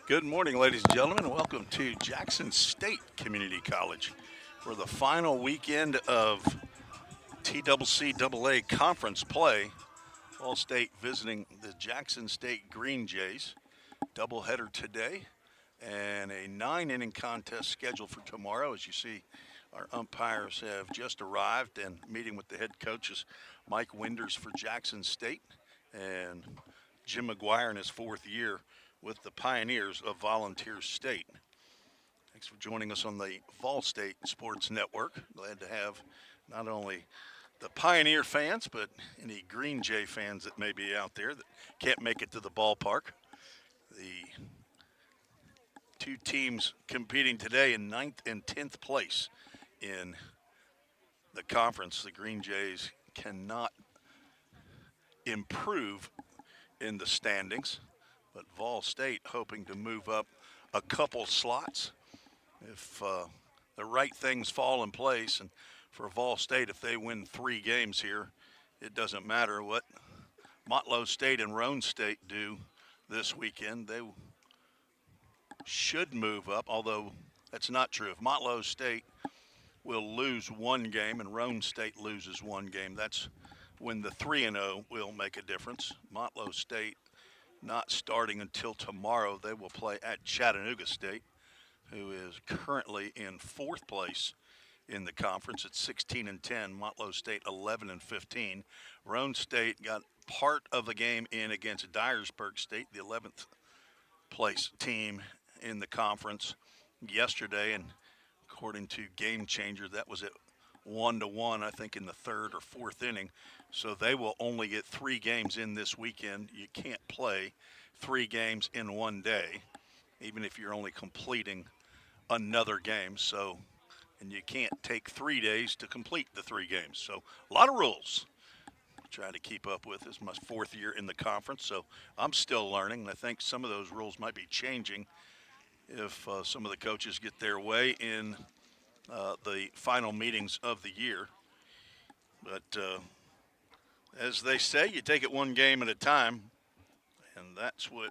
Good morning, ladies and gentlemen. Welcome to Jackson State Community College for the final weekend of TCCAA conference play. All State visiting the Jackson State Green Jays. Doubleheader today and a 9-inning contest scheduled for tomorrow. As you see, our umpires have just arrived and meeting with the head coaches, Mike Winders for Jackson State and Jim McGuire in his fourth year with the Pioneers of Volunteer State. Thanks for joining us on the Vol State Sports Network. Glad to have not only the Pioneer fans, but any Green Jay fans that may be out there that can't make it to the ballpark. The two teams competing today in 9th and 10th place in the conference. The Green Jays cannot improve in the standings, but Vol State hoping to move up a couple slots if the right things fall in place. And for Vol State, if they win 3 games here, it doesn't matter what Motlow State and Roane State do this weekend. They should move up, although that's not true. If Motlow State will lose 1 game and Roane State loses 1 game, that's when the 3-0 will make a difference. Motlow State not starting until tomorrow. They will play at Chattanooga State, who is currently in 4th place in the conference at 16-10. Motlow State 11-15. Roane State got part of the game in against Dyersburg State, the 11th place team in the conference yesterday, and according to Game Changer, that was at 1-1, I think, in the 3rd or 4th inning. So they will only get 3 games in this weekend. You can't play 3 games in 1 day, even if you're only completing another game. So, and you can't take 3 days to complete the 3 games. So a lot of rules. Trying to keep up with. This is my 4th year in the conference, so I'm still learning. And I think some of those rules might be changing if some of the coaches get their way in the final meetings of the year. But as they say, you take it 1 game at a time, and that's what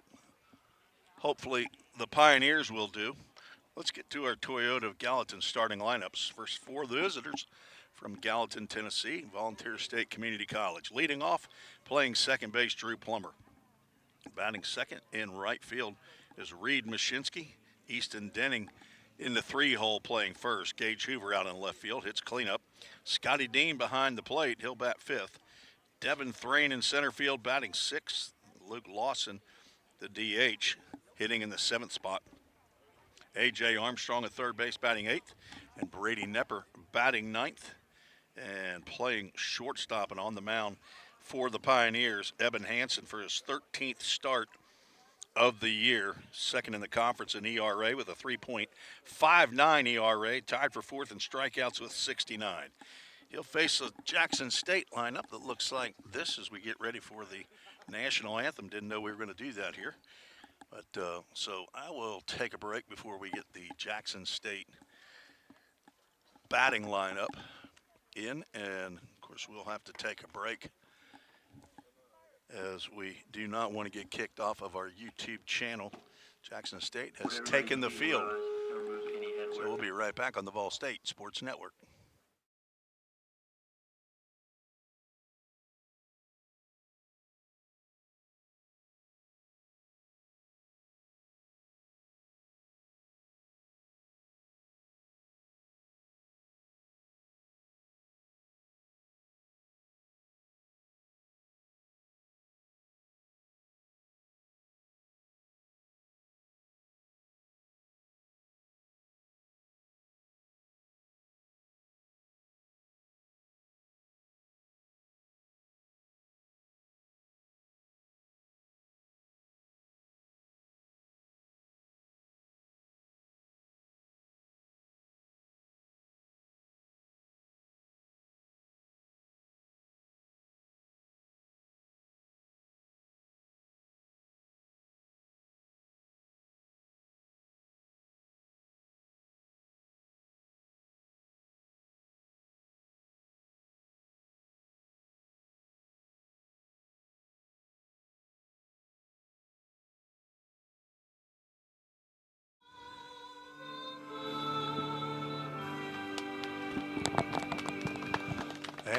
hopefully the Pioneers will do. Let's get to our Toyota of Gallatin starting lineups. First 4 visitors from Gallatin, Tennessee, Volunteer State Community College. Leading off, playing second base, Drew Plummer. Batting second in right field is Reed Mashinsky. Easton Denning in the 3-hole playing first. Gage Hoover out in left field, hits cleanup. Scotty Dean behind the plate, he'll bat 5th. Devin Thrain in center field, batting 6th. Luke Lawson, the DH, hitting in the 7th spot. A.J. Armstrong at third base, batting 8th. And Brady Nepper batting 9th. And playing shortstop and on the mound for the Pioneers, Eben Hansen for his 13th start of the year, second in the conference in ERA with a 3.59 ERA, tied for 4th in strikeouts with 69. He'll face a Jackson State lineup that looks like this as we get ready for the national anthem. Didn't know we were going to do that here. But so I will take a break before we get the Jackson State batting lineup in. And, of course, we'll have to take a break as we do not want to get kicked off of our YouTube channel. Jackson State has taken the field. So we'll be right back on the Vol State Sports Network.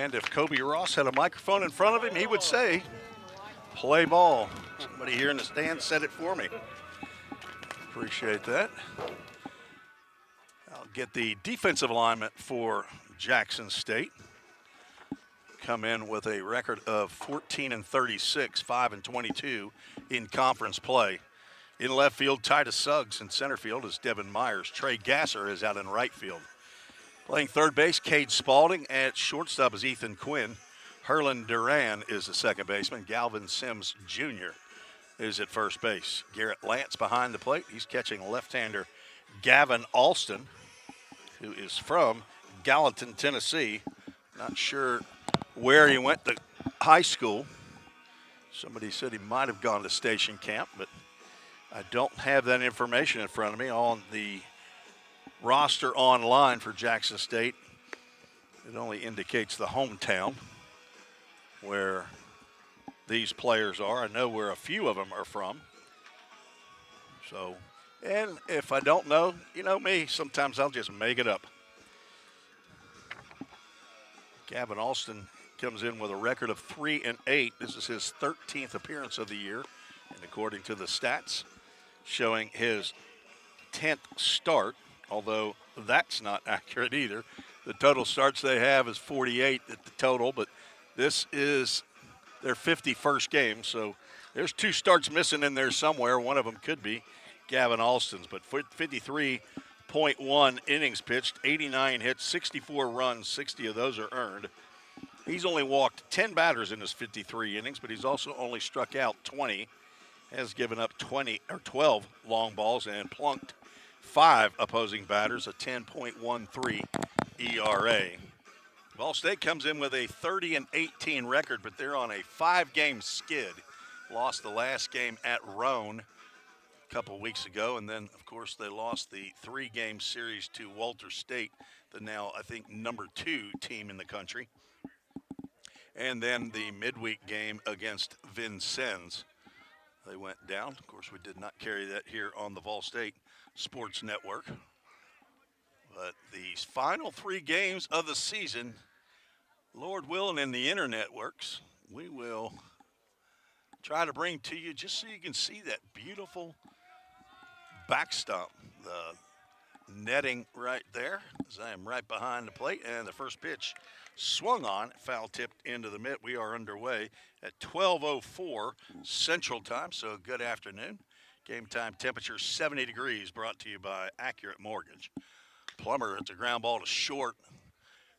And if Kobe Ross had a microphone in front of him, he would say, play ball. Somebody here in the stands said it for me. Appreciate that. I'll get the defensive alignment for Jackson State. Come in with a record of 14-36, 5-22 in conference play. In left field, Titus Suggs. In center field is Devin Myers. Trey Gasser is out in right field. Playing third base, Cade Spalding. At shortstop is Ethan Quinn. Herlin Duran is the second baseman. Galvin Sims Jr. is at first base. Garrett Lance behind the plate. He's catching left-hander Gavin Alston, who is from Gallatin, Tennessee. Not sure where he went to high school. Somebody said he might have gone to station camp, but I don't have that information in front of me. On the roster online for Jackson State, it only indicates the hometown where these players are. I know where a few of them are from. So, and if I don't know, you know me, sometimes I'll just make it up. Gavin Alston comes in with a record of 3-8. This is his 13th appearance of the year, and according to the stats, showing his 10th start, although that's not accurate either. The total starts they have is 48 at the total, but this is their 51st game, so there's 2 starts missing in there somewhere. One of them could be Gavin Alston's, but 53.1 innings pitched, 89 hits, 64 runs, 60 of those are earned. He's only walked 10 batters in his 53 innings, but he's also only struck out 20, has given up 12 long balls and plunked 5 opposing batters, a 10.13 ERA. Ball State comes in with a 30-18 record, but they're on a 5-game skid. Lost the last game at Roan a couple weeks ago, and then, of course, they lost the 3-game series to Walter State, the now, I think, number 2 team in the country. And then the midweek game against Vincennes. They went down. Of course, we did not carry that here on the Vol State Sports Network. But these final 3 games of the season, Lord willing, in the internet works, we will try to bring to you just so you can see that beautiful backstop. The netting right there, as I am right behind the plate, and the first pitch swung on, foul tipped into the mitt. We are underway at 12:04 Central Time, so good afternoon. Game time temperature 70 degrees, brought to you by Accurate Mortgage. Plummer hits a ground ball to short,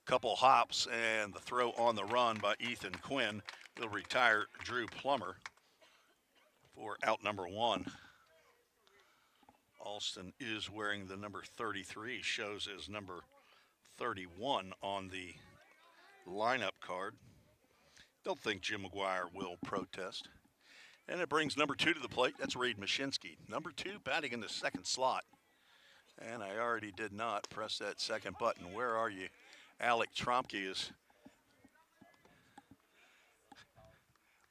couple hops, and the throw on the run by Ethan Quinn will retire Drew Plummer for out number 1. Alston is wearing the number 33, shows as number 31 on the lineup card. Don't think Jim McGuire will protest. And it brings number 2 to the plate. That's Reed Mashinsky. Number 2 batting in the second slot. And I already did not press that second button. Where are you? Alec Tromke is.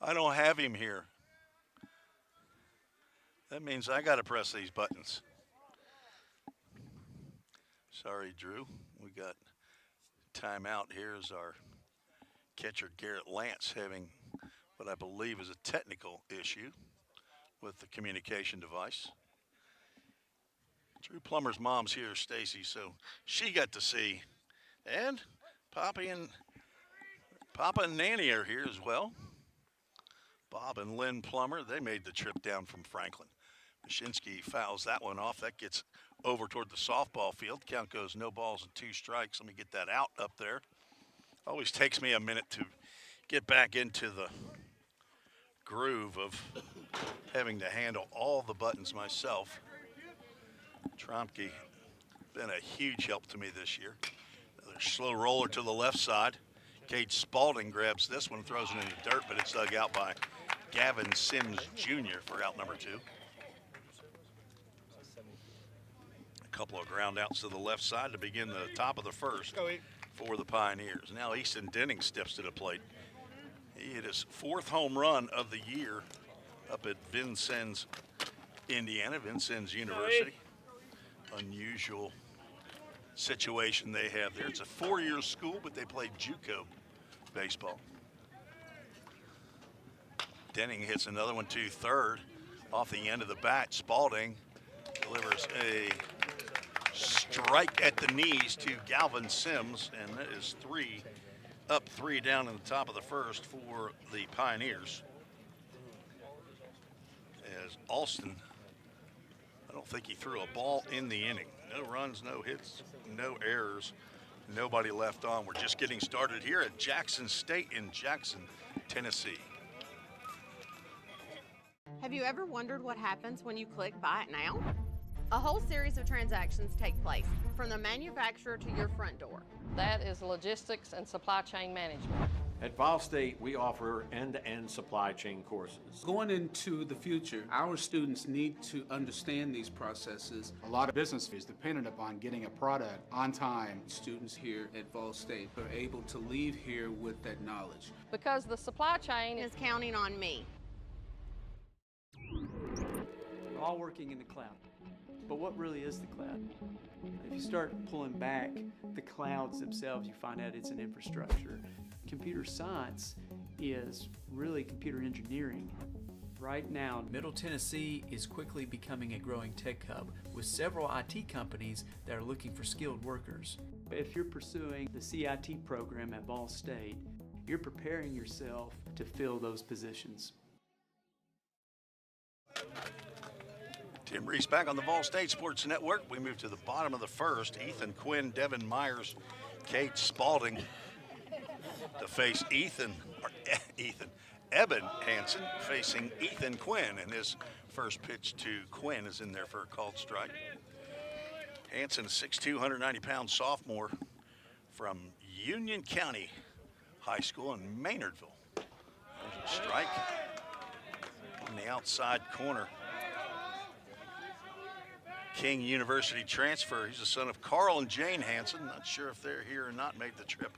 I don't have him here. That means I got to press these buttons. Sorry, Drew. We got timeout. Here's our catcher, Garrett Lance, having what I believe is a technical issue with the communication device. Drew Plummer's mom's here, Stacy, so she got to see. And Papa and Nanny are here as well. Bob and Lynn Plummer, they made the trip down from Franklin. Mashinsky fouls that one off. That gets over toward the softball field. Count goes no balls and 2 strikes. Let me get that out up there. Always takes me a minute to get back into the groove of having to handle all the buttons myself. Tromke been a huge help to me this year. Another slow roller to the left side. Cade Spalding grabs this one, throws it in the dirt, but it's dug out by Gavin Sims Jr. for out number 2. A couple of ground outs to the left side to begin the top of the first for the Pioneers. Now Easton Denning steps to the plate. He hit his 4th home run of the year up at Vincennes, Indiana, Vincennes University. Unusual situation they have there. It's a 4-year school, but they play JUCO baseball. Denning hits another one to third off the end of the bat. Spalding delivers a strike at the knees to Galvin Sims, and that is up three down in the top of the first for the Pioneers. As Alston, I don't think he threw a ball in the inning. No runs, no hits, no errors, nobody left on. We're just getting started here at Jackson State in Jackson, Tennessee. Have you ever wondered what happens when you click Buy It Now? A whole series of transactions take place, from the manufacturer to your front door. That is logistics and supply chain management. At Vol State, we offer end-to-end supply chain courses. Going into the future, our students need to understand these processes. A lot of business is dependent upon getting a product on time. Students here at Vol State are able to leave here with that knowledge. Because the supply chain Is counting on me. We're all working in the cloud. But what really is the cloud? If you start pulling back the clouds themselves, you find out it's an infrastructure. Computer science is really computer engineering. Right now, Middle Tennessee is quickly becoming a growing tech hub with several IT companies that are looking for skilled workers. if you're pursuing the CIT program at Vol State, you're preparing yourself to fill those positions. Tim Reese back on the Vol State Sports Network. We move to the bottom of the first. Ethan Quinn, Devin Myers, Cade Spalding to face Eben Hansen facing Ethan Quinn, and his first pitch to Quinn is in there for a called strike. Hansen, a 6'2", 190-pound sophomore from Union County High School in Maynardville. There's a strike on the outside corner. King University transfer. He's the son of Carl and Jane Hansen. Not sure if they're here or not. Made the trip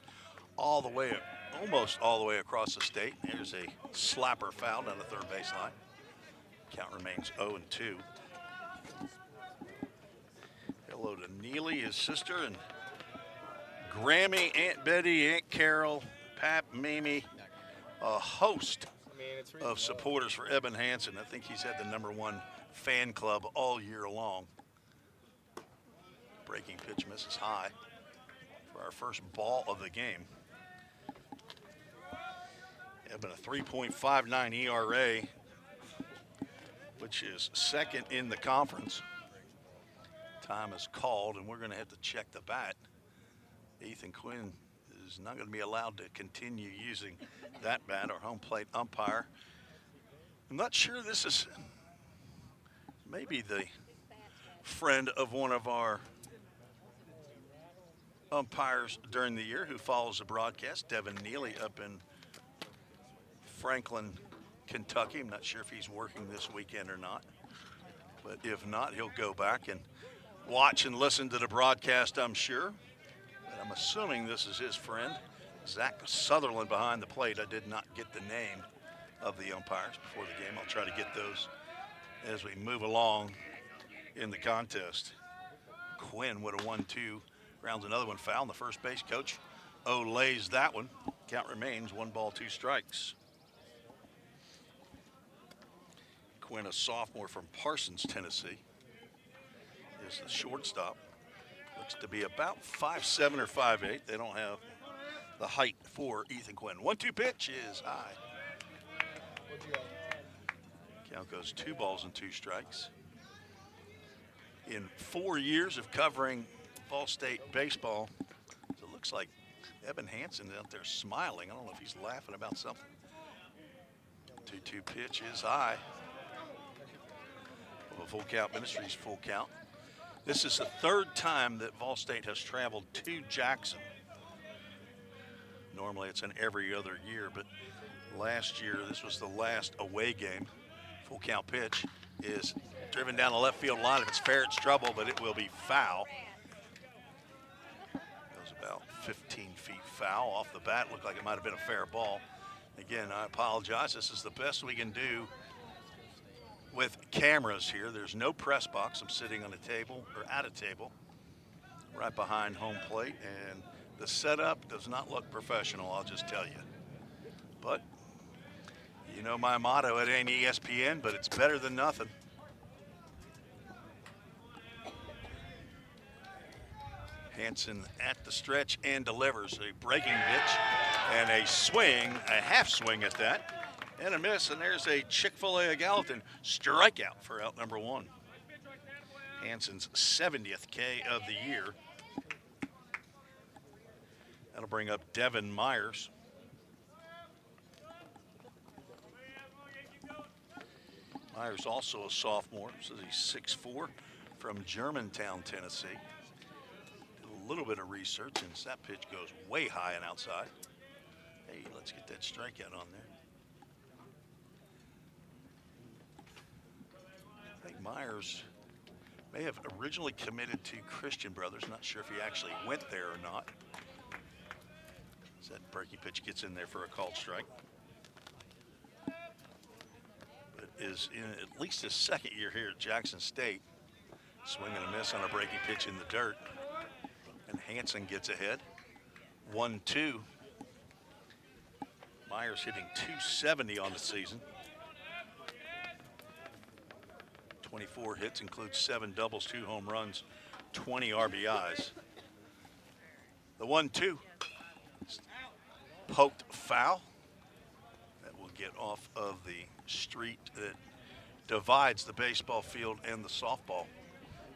all the way, almost all the way across the state. There's a slapper foul down the third baseline. Count remains 0-2. Hello to Neely, his sister, and Grammy, Aunt Betty, Aunt Carol, Pap, Mimi, a host of supporters for Eben Hansen. I think he's had the #1 fan club all year long. Breaking pitch misses high for our first ball of the game. Eben, a 3.59 ERA, which is second in the conference. Time is called, and we're going to have to check the bat. Ethan Quinn is not going to be allowed to continue using that bat, our home plate umpire. I'm not sure this is maybe the friend of one of our umpires during the year who follows the broadcast, Devin Neely, up in Franklin, Kentucky. I'm not sure if he's working this weekend or not, but if not, he'll go back and watch and listen to the broadcast, I'm sure. But I'm assuming this is his friend, Zach Sutherland, behind the plate. I did not get the name of the umpires before the game. I'll try to get those as we move along in the contest. Quinn would have won 2, grounds another one foul, and the first base coach lays that one. Count remains 1 ball, 2 strikes. Quinn, a sophomore from Parsons, Tennessee, is the shortstop. Looks to be about 5'7" or 5'8". They don't have the height for Ethan Quinn. 1-2 pitch is high. Count goes 2 balls and 2 strikes. In 4 years of covering Vol State baseball, it looks like Eben Hansen out there smiling. I don't know if he's laughing about something. 2-2 pitch is high. Well, Full Count Ministries full count. This is the 3rd time that Vol State has traveled to Jackson. Normally it's an every other year, but last year this was the last away game. Full count pitch is driven down the left field line. If it's fair, it's trouble, but it will be foul. Goes about 15 feet foul off the bat. Looked like it might have been a fair ball. Again, I apologize. This is the best we can do with cameras here. There's no press box. I'm sitting on a table, or at a table, right behind home plate, and the setup does not look professional, I'll just tell you. But you know my motto, it ain't ESPN, but it's better than nothing. Hansen at the stretch and delivers a breaking pitch and a swing, a half swing at that, and a miss, and there's a Chick-fil-A Gallatin strikeout for out number 1. Hansen's 70th K of the year. That'll bring up Devin Myers. Myers also a sophomore, so he's 6'4", from Germantown, Tennessee. A little bit of research, and that pitch goes way high and outside. Hey, let's get that strikeout on there. I think Myers may have originally committed to Christian Brothers. Not sure if he actually went there or not. So that breaking pitch gets in there for a called strike. But is in at least his second year here at Jackson State. Swing and a miss on a breaking pitch in the dirt. And Hansen gets ahead. 1-2. Myers hitting .270 on the season. 24 hits, includes 7 doubles, 2 home runs, 20 RBIs. The 1-2. Poked foul. That will get off of the street that divides the baseball field and the softball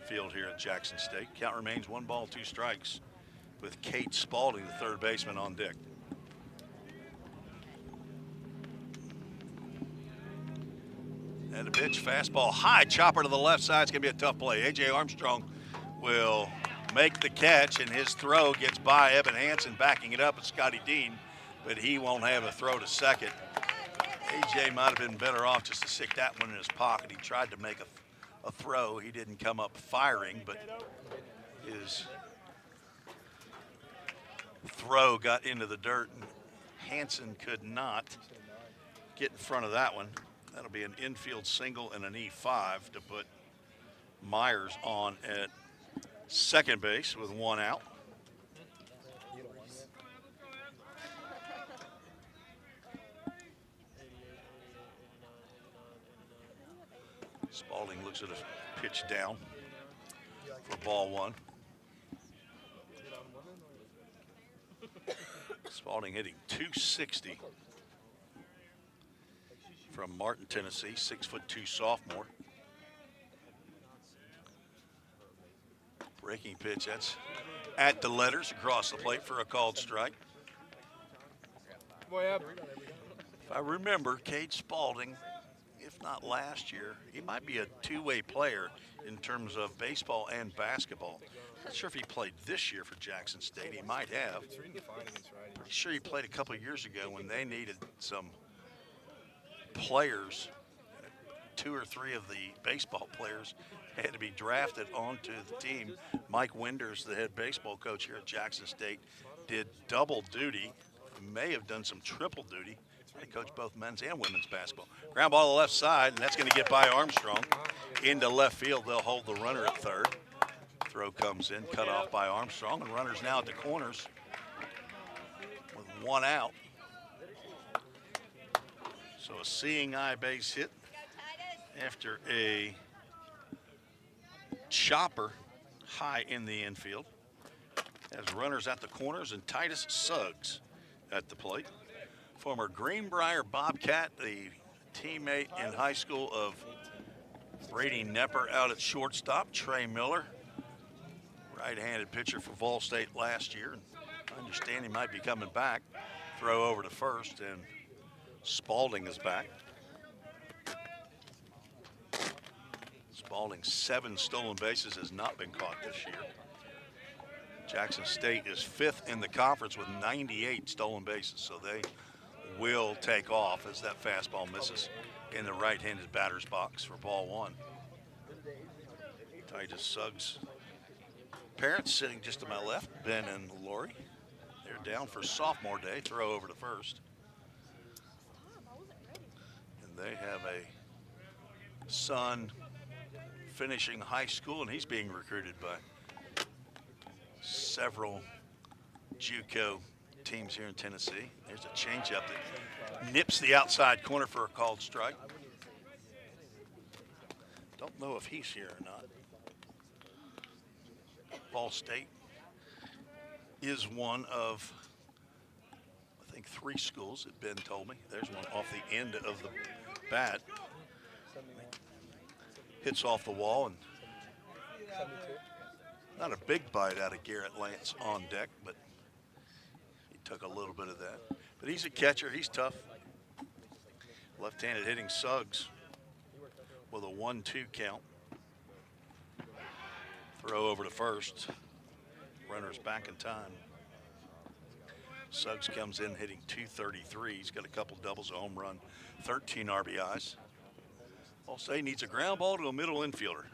field here at Jackson State. Count remains 1 ball, 2 strikes with Kate Spalding, the third baseman, on deck. And a pitch, fastball, high chopper to the left side. It's going to be a tough play. A.J. Armstrong will make the catch, and his throw gets by Evan Hansen, backing it up at Scotty Dean, but he won't have a throw to second. A.J. might have been better off just to stick that one in his pocket. He tried to make a throw. He didn't come up firing, but his throw got into the dirt, and Hansen could not get in front of that one. That'll be an infield single and an E5 to put Myers on at second base with 1 out. Spalding looks at a pitch down for ball 1. Spalding hitting .260 from Martin, Tennessee, 6'2" sophomore. Breaking pitch, that's at the letters across the plate for a called strike. If I remember, Cade Spalding, if not last year, he might be a two-way player in terms of baseball and basketball. Not sure if he played this year for Jackson State. He might have. Pretty sure he played a couple years ago when they needed some players. 2 or 3 of the baseball players had to be drafted onto the team. Mike Winders, the head baseball coach here at Jackson State, did double duty, may have done some triple duty. He coached both men's and women's basketball. Ground ball to the left side, and that's going to get by Armstrong. Into left field, they'll hold the runner at third. Throw comes in, cut off by Armstrong, and runners now at the corners with 1 out. So a seeing eye base hit after a chopper high in the infield. As runners at the corners, and Titus Suggs at the plate. Former Greenbrier Bobcat, the teammate in high school of Brady Nepper out at shortstop. Trey Miller, right-handed pitcher for Vol State last year. I understand he might be coming back. Throw over to first, and Spalding is back. Spalding, 7 stolen bases, has not been caught this year. Jackson State is 5th in the conference with 98 stolen bases, so they will take off as that fastball misses in the right-handed batter's box for ball 1. Titus Suggs' parents sitting just to my left, Ben and Lori. They're down for sophomore day, throw over to first. And they have a son finishing high school, and he's being recruited by several JUCO teams here in Tennessee. There's a changeup that nips the outside corner for a called strike. Don't know if he's here or not. Ball State is one of, I think, 3 schools that Ben told me. There's one off the end of the bat. Hits off the wall, and not a big bite out of Garrett Lance on deck, but he took a little bit of that. But he's a catcher. He's tough. Left-handed hitting Suggs with a 1-2 count. Throw over to first. Runner's back in time. Suggs comes in hitting .233. He's got a couple doubles, a home run, 13 RBIs. Ball State needs a ground ball to a middle infielder.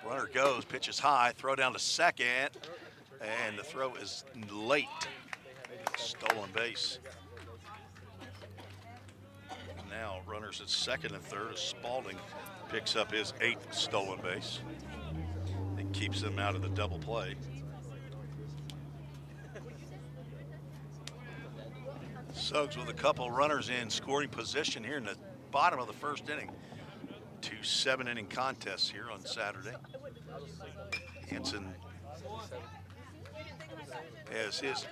Runner goes, pitches high, throw down to second, and the throw is late. Stolen base. Now runners at second and third as Spalding picks up his 8th stolen base. It keeps them out of the double play. Suggs with a couple runners in scoring position here in the bottom of the first inning. 2 7-inning contests here on Saturday. Hanson has his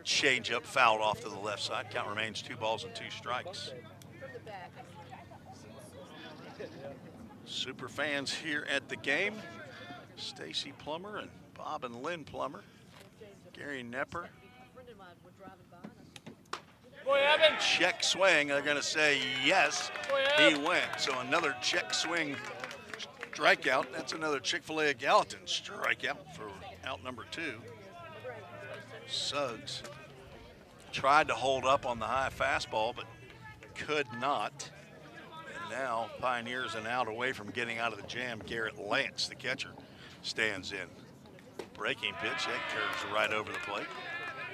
changeup fouled off to the left side. Count remains 2 balls and 2 strikes. Super fans here at the game. Stacy Plummer and Bob and Lynn Plummer. Gary Nepper. Check swing. They're going to say yes. He went. So another check swing strikeout. That's another Chick-fil-A Gallatin strikeout for out number 2. Suggs tried to hold up on the high fastball, but could not. And now Pioneers an out away from getting out of the jam. Garrett Lance, the catcher, stands in. Breaking pitch, that curves right over the plate.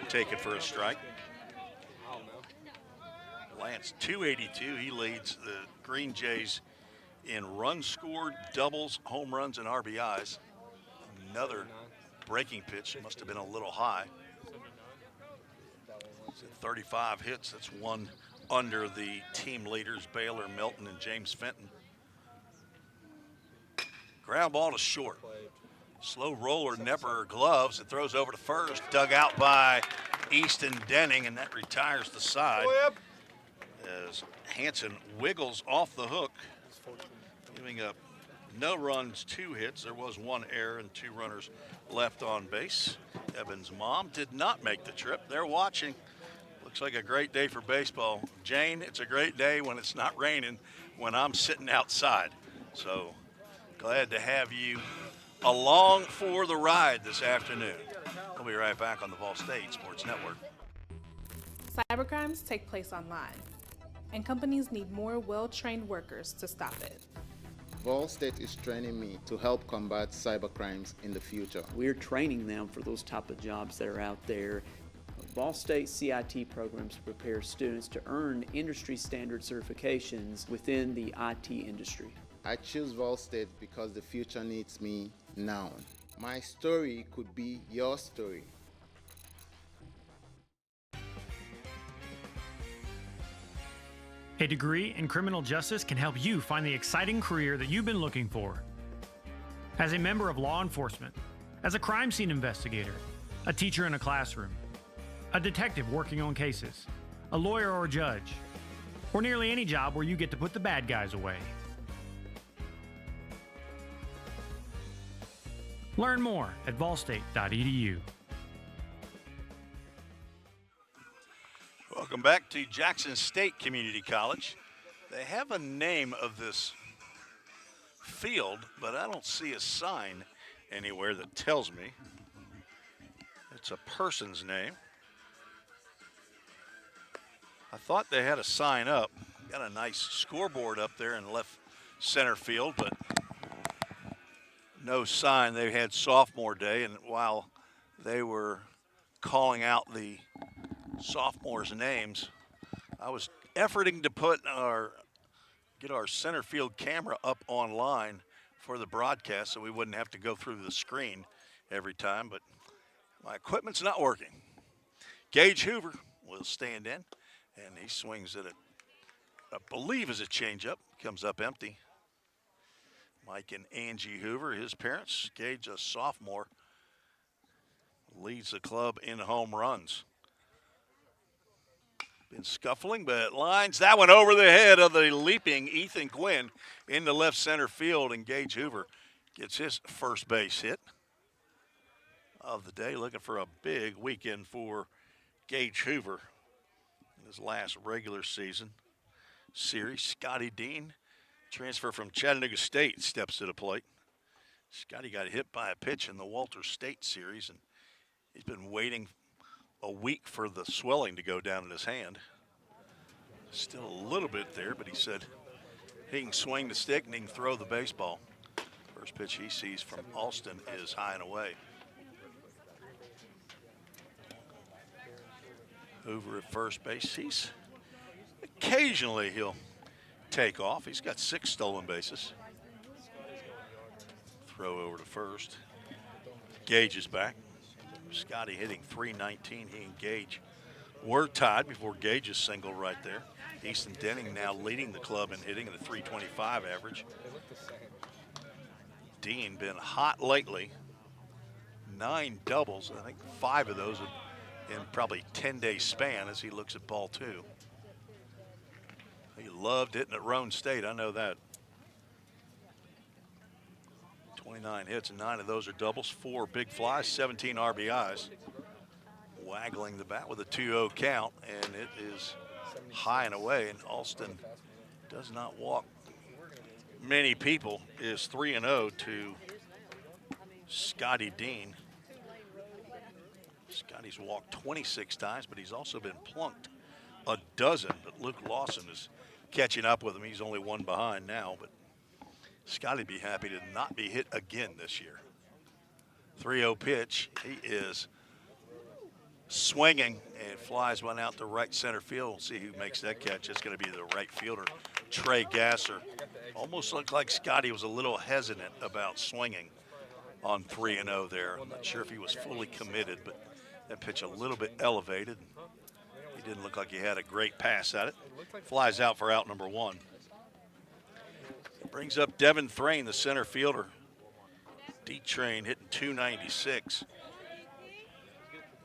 Taken for a strike. Lance, 282. He leads the Green Jays in runs scored, doubles, home runs, and RBIs. Another breaking pitch, must have been a little high. 35 hits, that's one under the team leaders, Baylor, Milton, and James Fenton. Ground ball to short. Slow roller, Nepper gloves. It throws over to first, dug out by Easton Denning, and that retires the side. As Hanson wiggles off the hook, giving up no runs, 2 hits. There was 1 error and 2 runners left on base. Evan's mom did not make the trip. They're watching. Looks like a great day for baseball. Jane, it's a great day when it's not raining, when I'm sitting outside. So glad to have you along for the ride this afternoon. We'll be right back on the Vol State Sports Network. Cybercrimes take place online, and companies need more well-trained workers to stop it. Vol State is training me to help combat cybercrimes in the future. We're training them for those type of jobs that are out there. Vol State CIT programs prepare students to earn industry standard certifications within the IT industry. I choose Vol State because the future needs me now. My story could be your story. A degree in criminal justice can help you find the exciting career that you've been looking for. As a member of law enforcement, as a crime scene investigator, a teacher in a classroom, a detective working on cases, a lawyer or a judge, or nearly any job where you get to put the bad guys away. Learn more at volstate.edu. Welcome back to Jackson State Community College. They have a name of this field, but I don't see a sign anywhere that tells me it's a person's name. I thought they had a sign up. Got a nice scoreboard up there in left center field, but no sign. They had sophomore day, and while they were calling out the sophomores' names, I was efforting to get our center field camera up online for the broadcast so we wouldn't have to go through the screen every time, but my equipment's not working. Gage Hoover will stand in, and he swings at it, I believe is a changeup, comes up empty. Mike and Angie Hoover, his parents. Gage, a sophomore, leads the club in home runs. Been scuffling, but lines that one over the head of the leaping Ethan Quinn into left center field, and Gage Hoover gets his first base hit of the day. Looking for a big weekend for Gage Hoover in his last regular season series. Scotty Dean, transfer from Chattanooga State, steps to the plate. Scotty got hit by a pitch in the Walter State series, and he's been waiting a week for the swelling to go down in his hand. Still a little bit there, but he said he can swing the stick and he can throw the baseball. First pitch he sees from Alston is high and away. Hoover at first base. Occasionally he'll take off. He's got 6 stolen bases. Throw over to first. Gage is back. Scotty hitting .319. He and Gage were tied before Gage's single right there. Easton Denning now leading the club in hitting at a .325 average. Dean been hot lately. 9 doubles. I think 5 of those in probably 10-day span as he looks at ball 2. He loved hitting at Roan State, I know that. 29 hits and 9 of those are doubles, 4 big flies, 17 RBIs. Waggling the bat with a 2-0 count, and it is high and away, and Alston does not walk many people, is 3-0 to Scotty Dean. Scotty's walked 26 times, but he's also been plunked a dozen, but Luke Lawson is catching up with him. He's only 1 behind now, but Scotty'd be happy to not be hit again this year. 3-0 pitch. He is swinging and flies one out to right center field. We'll see who makes that catch. It's going to be the right fielder, Trey Gasser. Almost looked like Scotty was a little hesitant about swinging on 3-0 there. I'm not sure if he was fully committed, but that pitch a little bit elevated. He didn't look like he had a great pass at it. Flies out for out number 1. Brings up Devin Thrain, the center fielder. D-Train hitting .296.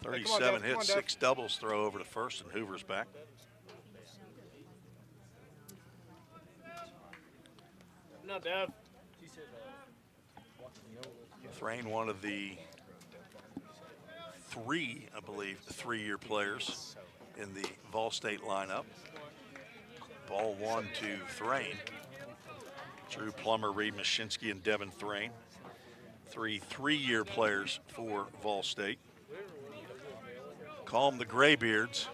37 hits, 6 doubles, throw over to first, and Hoover's back. No, Dev. Thrain, one of the 3, I believe, 3-year players in the Vol State lineup. Ball 1 to Thrain. Drew Plummer, Reed Mashinsky, and Devin Thrain. 3 3-year players for Vol State. Call them the Graybeards.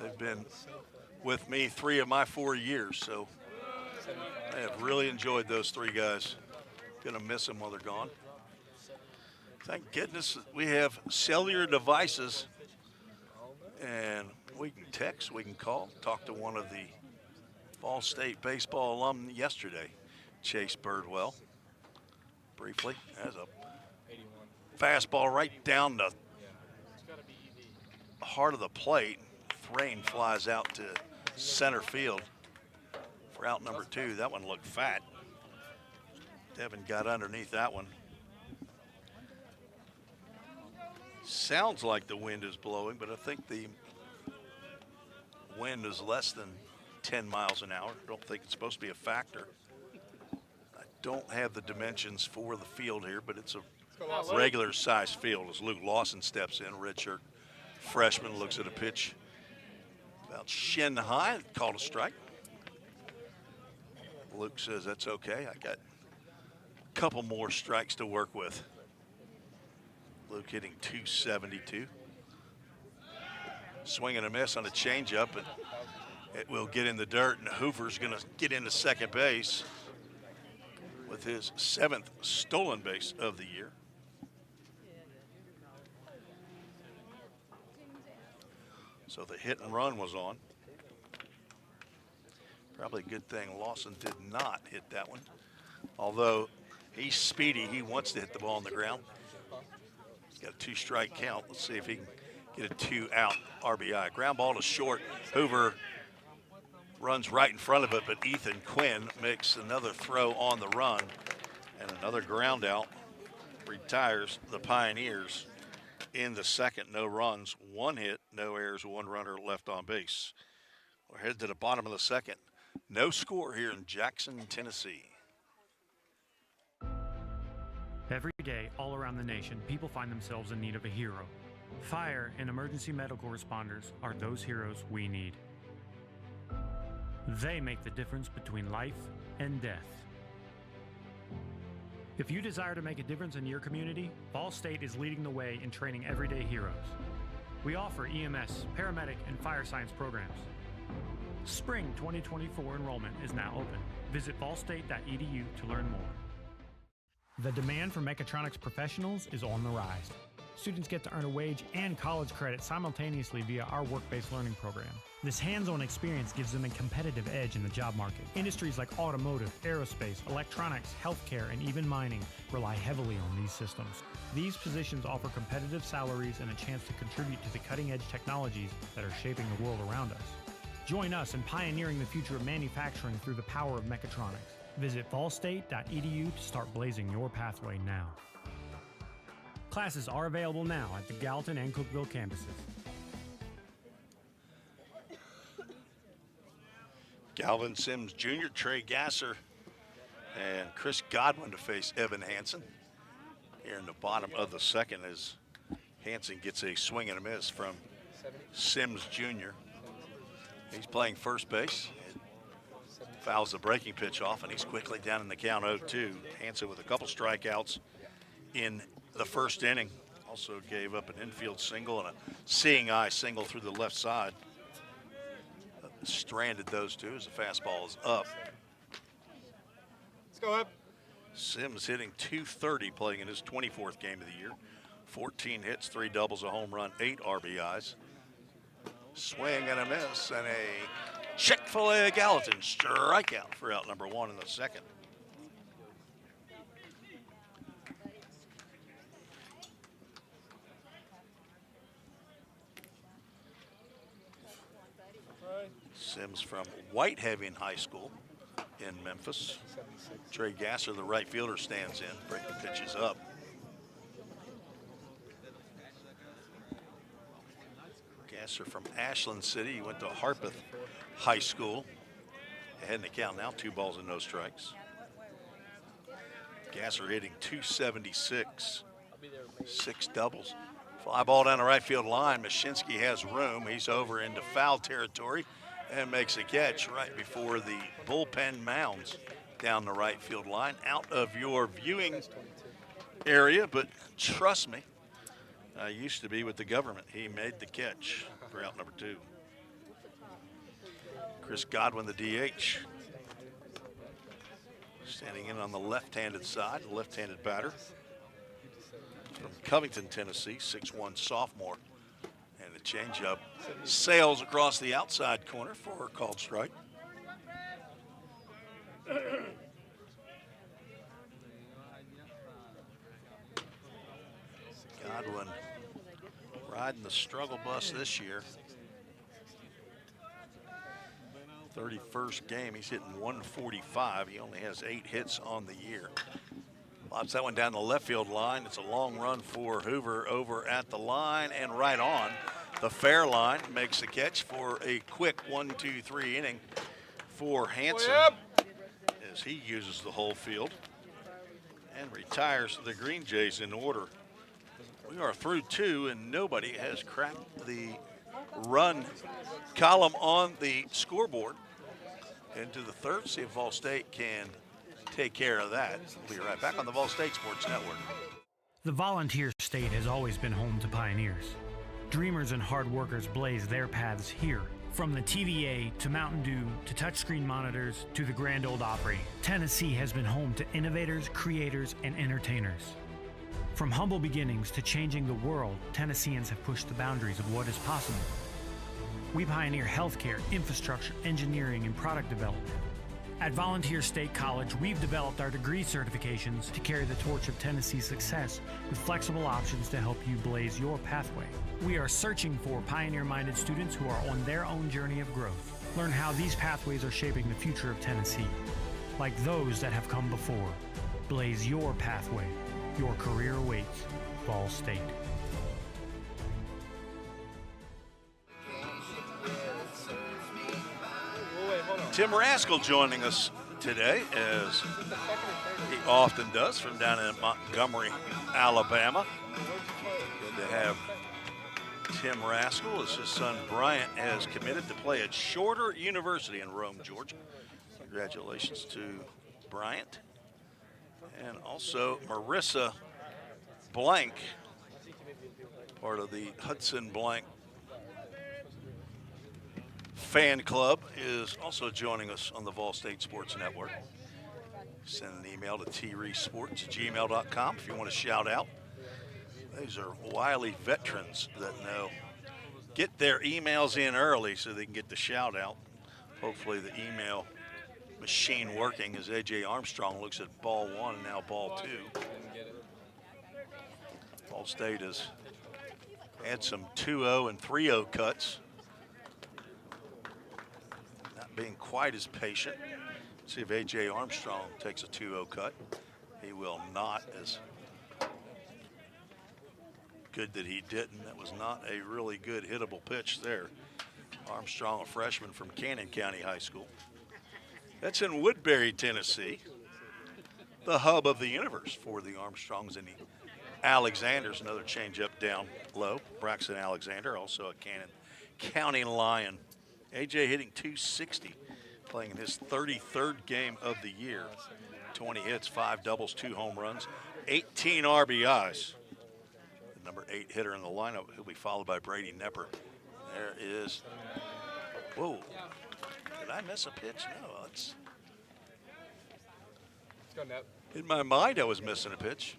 They've been with me 3 of my 4 years, so I have really enjoyed those 3 guys. Gonna miss them while they're gone. Thank goodness we have cellular devices, and we can text, we can call, talk to one of the Vol State baseball alum yesterday, Chase Birdwell, briefly. Has a fastball right down the heart of the plate. Thrain flies out to center field for out number 2. That one looked fat. Devin got underneath that one. Sounds like the wind is blowing, but I think the wind is less than 10 miles an hour. I don't think it's supposed to be a factor. I don't have the dimensions for the field here, but it's a regular size field as Luke Lawson steps in, redshirt freshman, looks at a pitch about shin high, called a strike. Luke says that's okay. I got a couple more strikes to work with. Luke hitting .272. Swing and a miss on a changeup, and it will get in the dirt, and Hoover's going to get into second base with his 7th stolen base of the year. So the hit and run was on. Probably a good thing Lawson did not hit that one. Although he's speedy, he wants to hit the ball on the ground. He's got a 2-strike count. Let's see if he can get a 2-out RBI. Ground ball to short. Hoover runs right in front of it, but Ethan Quinn makes another throw on the run, and another ground out retires the Pioneers in the second. No runs, 1 hit, no errors, 1 runner left on base. We're headed to the bottom of the second. No score here in Jackson, Tennessee. Every day, all around the nation, people find themselves in need of a hero. Fire and emergency medical responders are those heroes we need. They make the difference between life and death. If you desire to make a difference in your community, Ball State is leading the way in training everyday heroes. We offer EMS, paramedic, and fire science programs. Spring 2024 enrollment is now open. Visit ballstate.edu to learn more. The demand for mechatronics professionals is on the rise. Students get to earn a wage and college credit simultaneously via our work-based learning program. This hands-on experience gives them a competitive edge in the job market. Industries like automotive, aerospace, electronics, healthcare, and even mining rely heavily on these systems. These positions offer competitive salaries and a chance to contribute to the cutting-edge technologies that are shaping the world around us. Join us in pioneering the future of manufacturing through the power of mechatronics. Visit ballstate.edu to start blazing your pathway now. Classes are available now at the Gallatin and Cookeville campuses. Galvin Sims Jr., Trey Gasser, and Chris Godwin to face Evan Hansen here in the bottom of the second as Hansen gets a swing and a miss from Sims Jr. He's playing first base. Fouls the breaking pitch off, and he's quickly down in the count 0-2. Hansen with a couple strikeouts in the first inning. Also gave up an infield single and a seeing eye single through the left side. Stranded those two as the fastball is up. Let's go up. Sims hitting .230, playing in his 24th game of the year. 14 hits, 3 doubles, a home run, 8 RBIs. Swing and a miss, and a Chick-fil-A Gallatin strikeout for out number 1 in the second. Sims from Whitehaven High School in Memphis. Trey Gasser, the right fielder, stands in. Breaking pitches up. Gasser from Ashland City. He went to Harpeth High School. Ahead in the count now, 2 balls and no strikes. Gasser hitting .276, 6 doubles. Fly ball down the right field line. Mashinsky has room. He's over into foul territory and makes a catch right before the bullpen mounds down the right field line, out of your viewing area. But trust me, I used to be with the government. He made the catch for out number 2. Chris Godwin, the DH, standing in on the left-handed side, the left-handed batter from Covington, Tennessee, 6'1" sophomore. And the changeup sails across the outside corner for a called strike. Godwin riding the struggle bus this year. 31st game, he's hitting .145. He only has 8 hits on the year. Lobs that one down the left field line. It's a long run for Hoover over at the line and right on the fair line. Makes the catch for a quick 1-2-3 inning for Hansen as he uses the whole field and retires the Green Jays in order. We are through 2 and nobody has cracked the run column on the scoreboard. Into the third, see if Vol State can take care of that. We'll be right back on the Vol State Sports Network. The Volunteer State has always been home to pioneers. Dreamers and hard workers blaze their paths here. From the TVA to Mountain Dew to touchscreen monitors to the Grand Ole Opry, Tennessee has been home to innovators, creators, and entertainers. From humble beginnings to changing the world, Tennesseans have pushed the boundaries of what is possible. We pioneer healthcare, infrastructure, engineering, and product development. At Volunteer State College, we've developed our degree certifications to carry the torch of Tennessee's success with flexible options to help you blaze your pathway. We are searching for pioneer-minded students who are on their own journey of growth. Learn how these pathways are shaping the future of Tennessee, like those that have come before. Blaze your pathway. Your career awaits. Vol State. Tim Raskell joining us today, as he often does, from down in Montgomery, Alabama. Good to have Tim Raskell, as his son Bryant has committed to play at Shorter University in Rome, Georgia. Congratulations to Bryant. And also Marissa Blank, part of the Hudson Blank fan club, is also joining us on the Vol State Sports Network. Send an email to treesports@gmail.com if you want to shout out. These are wily veterans that know. Get their emails in early so they can get the shout out. Hopefully the email machine working as A.J. Armstrong looks at ball one and now ball two. Vol State has had some 2-0 and 3-0 cuts. Not being quite as patient. Let's see if A.J. Armstrong takes a 2-0 cut. He will not, as good that he didn't. That was not a really good hittable pitch there. Armstrong, a freshman from Cannon County High School. That's in Woodbury, Tennessee, the hub of the universe for the Armstrongs and the Alexanders. Another changeup down low. Braxton Alexander, also a Cannon County Lion. A.J. hitting .260, playing in his 33rd game of the year. 20 hits, 5 doubles, 2 home runs, 18 RBIs. The number 8 hitter in the lineup. He'll be followed by Brady Nepper. There is, whoa. Did I miss a pitch? No, it's in my mind I was missing a pitch.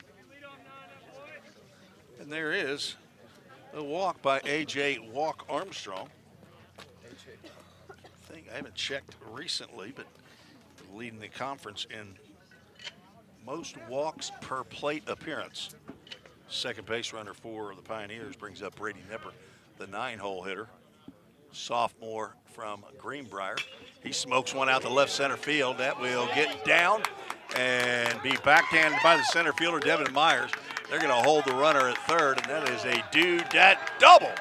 And there is a walk by A.J. Walk Armstrong. I haven't checked recently, but leading the conference in most walks per plate appearance. Second base runner for the Pioneers brings up Brady Nepper, the 9-hole hitter. Sophomore from Greenbrier. He smokes one out to left center field. That will get down and be backhanded by the center fielder, Devin Myers. They're going to hold the runner at third, and that is a do-dat double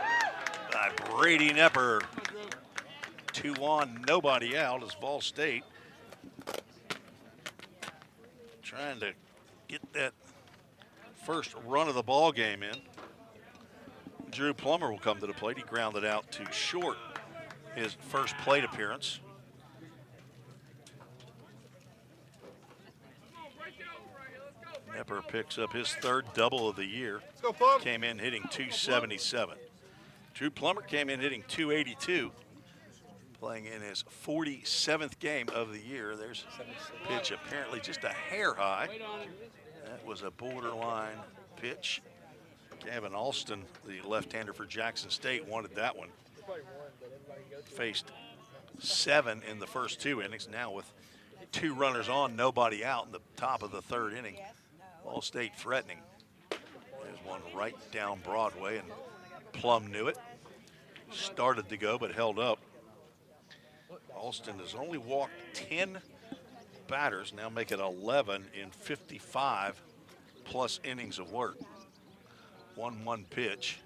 by Brady Nepper. 2-1, nobody out, as Vol State trying to get that first run of the ball game in. Drew Plummer will come to the plate. He grounded out to short his first plate appearance. Nepper picks up his third double of the year. Came in hitting .277. Drew Plummer came in hitting .282. Playing in his 47th game of the year. There's a pitch apparently just a hair high. That was a borderline pitch. Gavin Alston, the left-hander for Jackson State, wanted that one. Faced 7 in the first 2 innings. Now with 2 runners on, nobody out in the top of the 3rd inning. Vol State threatening. There's one right down Broadway, and Plum knew it. Started to go, but held up. Alston has only walked 10 batters, now make it 11 in 55 plus innings of work. 1-1 pitch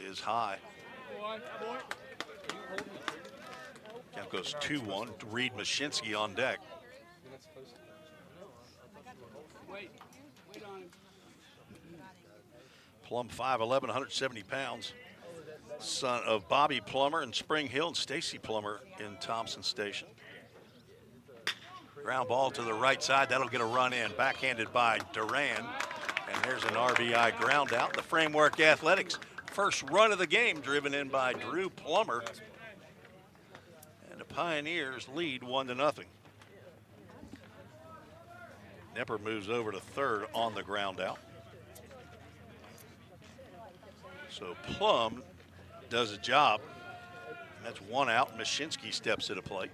is high. Count goes 2-1. Reed Mashinsky on deck. Plum 5'11", 170 pounds. Son of Bobby Plummer in Spring Hill and Stacy Plummer in Thompson Station. Ground ball to the right side. That'll get a run in. Backhanded by Duran. And there's an RBI ground out. The Framework Athletics first run of the game driven in by Drew Plummer. And the Pioneers lead 1-0. Nepper moves over to third on the ground out. So Plum does a job. That's 1 out. Mashinsky steps to the plate.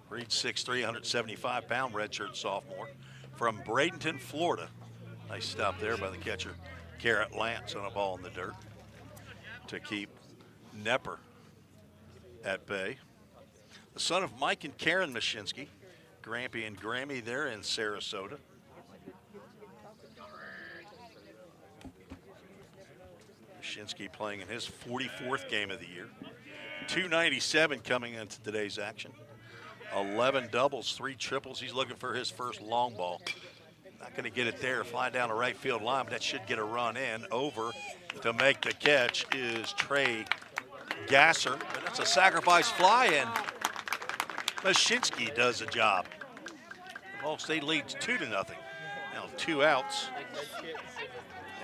Reed 6'3", 175-pound redshirt sophomore from Bradenton, Florida. Nice stop there by the catcher, Garrett Lance, on a ball in the dirt to keep Nepper at bay. The son of Mike and Karen Mashinsky, Grampy and Grammy there in Sarasota. Mashinsky playing in his 44th game of the year. 297 coming into today's action. 11 doubles, 3 triples. He's looking for his first long ball. Not going to get it there, fly down the right field line, but that should get a run in. Over to make the catch is Trey Gasser. And that's a sacrifice fly, and Mashinsky does the job. Ball State leads 2-0. Now 2 outs.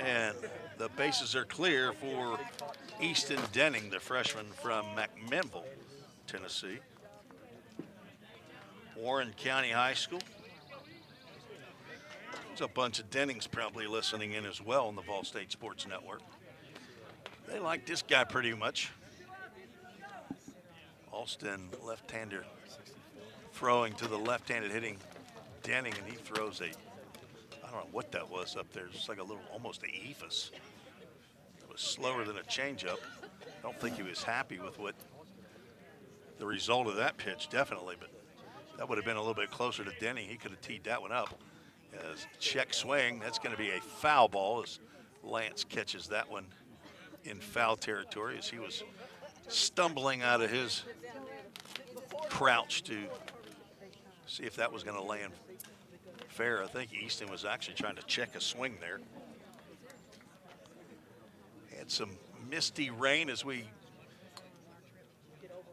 And the bases are clear for Easton Denning, the freshman from McMinnville, Tennessee. Warren County High School. There's a bunch of Dennings probably listening in as well on the Vol State Sports Network. They like this guy pretty much. Alston, left-hander, throwing to the left-handed hitting Denning, and he throws a, I don't know what that was up there. It's like a little, almost a ephus. It was slower than a changeup. I don't think he was happy with what the result of that pitch, definitely, but that would have been a little bit closer to Denning. He could have teed that one up. As check swing, that's going to be a foul ball as Lance catches that one in foul territory as he was stumbling out of his crouch to see if that was going to land fair. I think Easton was actually trying to check a swing there. Had some misty rain as we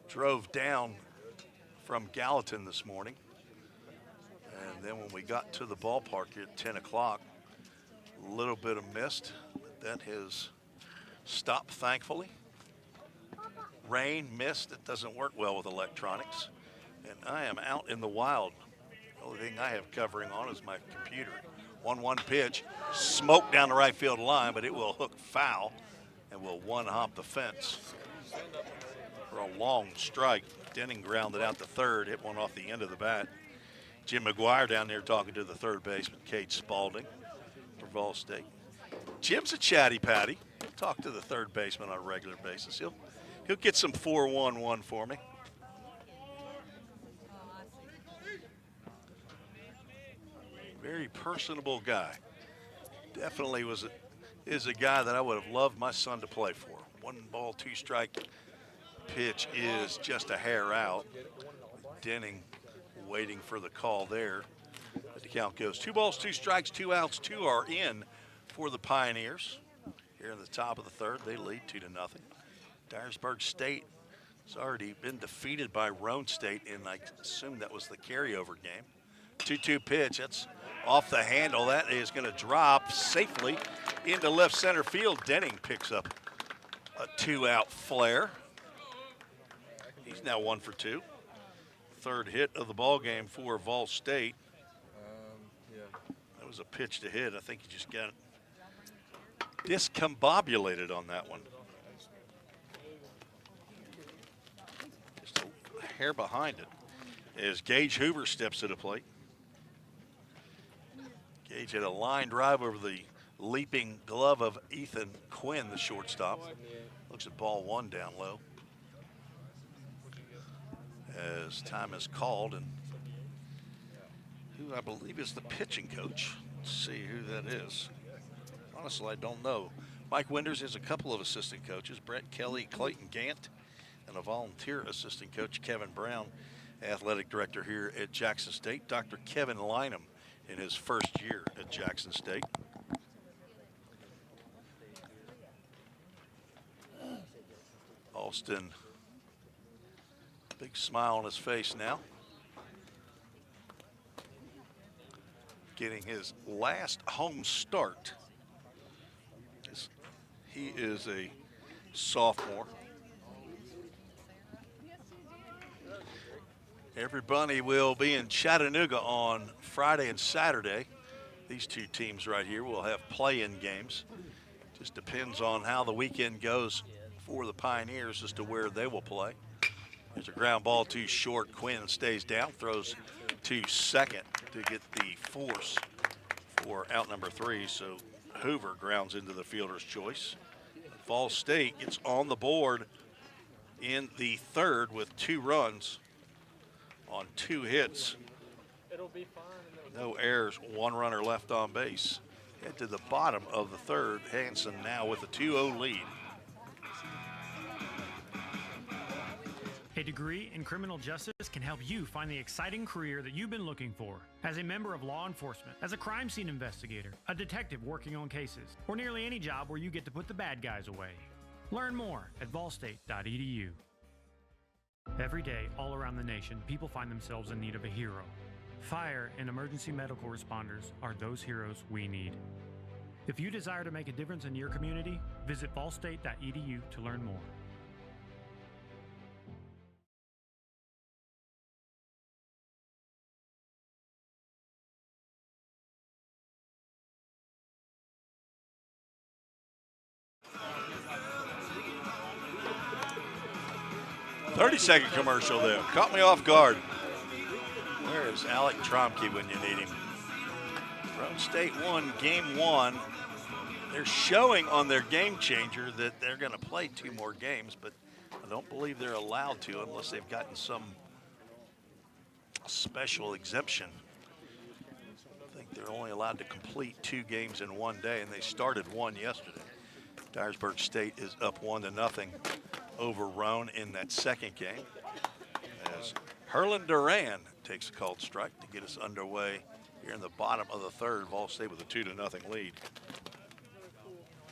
drove down from Gallatin this morning. And then when we got to the ballpark here at 10 o'clock, a little bit of mist. That has stopped, thankfully. Rain, mist, it doesn't work well with electronics. And I am out in the wild. The only thing I have covering on is my computer. 1-1 pitch, smoke down the right field line, but it will hook foul and will one-hop the fence for a long strike. Denning grounded out to third, hit one off the end of the bat. Jim McGuire down there talking to the third baseman, Cade Spalding, for Vol State. Jim's a chatty patty. Talk to the third baseman on a regular basis. He'll get some 4-1-1 for me. Very personable guy. Definitely is a guy that I would have loved my son to play for. 1-ball, 2-strike pitch is just a hair out. Denning waiting for the call there. But the count goes 2 balls, 2 strikes, 2 outs, 2 are in for the Pioneers. Here in the top of the third, they lead 2-0. Dyersburg State has already been defeated by Roane State, and I assume that was the carryover game. 2-2 pitch, that's off the handle. That is going to drop safely into left center field. Denning picks up a 2-out flare. He's now 1 for 2. Third hit of the ball game for Vol State. That was a pitch to hit. I think he just got discombobulated on that one. Just a hair behind it as Gage Hoover steps to the plate. Gage had a line drive over the leaping glove of Ethan Quinn, the shortstop. Looks at ball 1 down low. As time is called, and who I believe is the pitching coach. Let's see who that is. Honestly, I don't know. Mike Winders has a couple of assistant coaches, Brett Kelly, Clayton Gant, and a volunteer assistant coach, Kevin Brown, athletic director here at Jackson State. Dr. Kevin Lynham in his first year at Jackson State. Alston, big smile on his face now. Getting his last home start. He is a sophomore. Everybody will be in Chattanooga on Friday and Saturday. These two teams right here will have play-in games. Just depends on how the weekend goes for the Pioneers as to where they will play. There's a ground ball too short. Quinn stays down, throws to second to get the force for out number 3. So Hoover grounds into the fielder's choice. Fall State gets on the board in the third with 2 runs on 2 hits. No errors, 1 runner left on base. Head to the bottom of the third. Hanson now with a 2-0 lead. A degree in criminal justice can help you find the exciting career that you've been looking for. As a member of law enforcement, as a crime scene investigator, a detective working on cases, or nearly any job where you get to put the bad guys away. Learn more at volstate.edu. Every day, all around the nation, people find themselves in need of a hero. Fire and emergency medical responders are those heroes we need. If you desire to make a difference in your community, visit volstate.edu to learn more. Thirty-second commercial there. Caught me off guard. Where is Alec Tromke when you need him? Rhode State won game 1. They're showing on their game changer that they're going to play 2 more games, but I don't believe they're allowed to unless they've gotten some special exemption. I think they're only allowed to complete 2 games in 1 day, and they started 1 yesterday. Dyersburg State is up 1-0 over Roan in that second game, as Herlin Duran takes a called strike to get us underway here in the bottom of the third. Vol State with a 2-0 lead.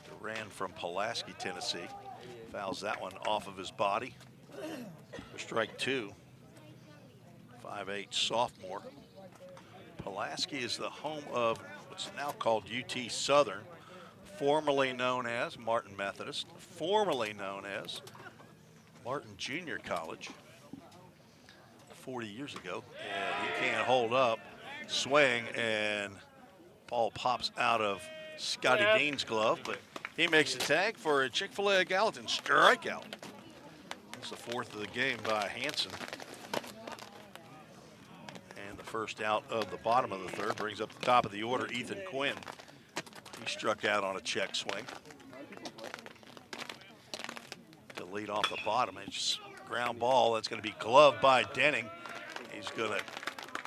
Duran from Pulaski, Tennessee, fouls that one off of his body for strike 2. 5'8" sophomore. Pulaski is the home of what's now called UT Southern, formerly known as Martin Methodist, formerly known as Martin Junior College 40 years ago. And he can't hold up, swing, and ball pops out of Scotty Dean's glove, but he makes a tag for a Chick-fil-A Gallatin strikeout. That's the 4th of the game by Hanson. And the first out of the bottom of the third brings up the top of the order, Ethan Quinn. He struck out on a check swing. To lead off the bottom, it's ground ball. That's going to be gloved by Denning. He's going to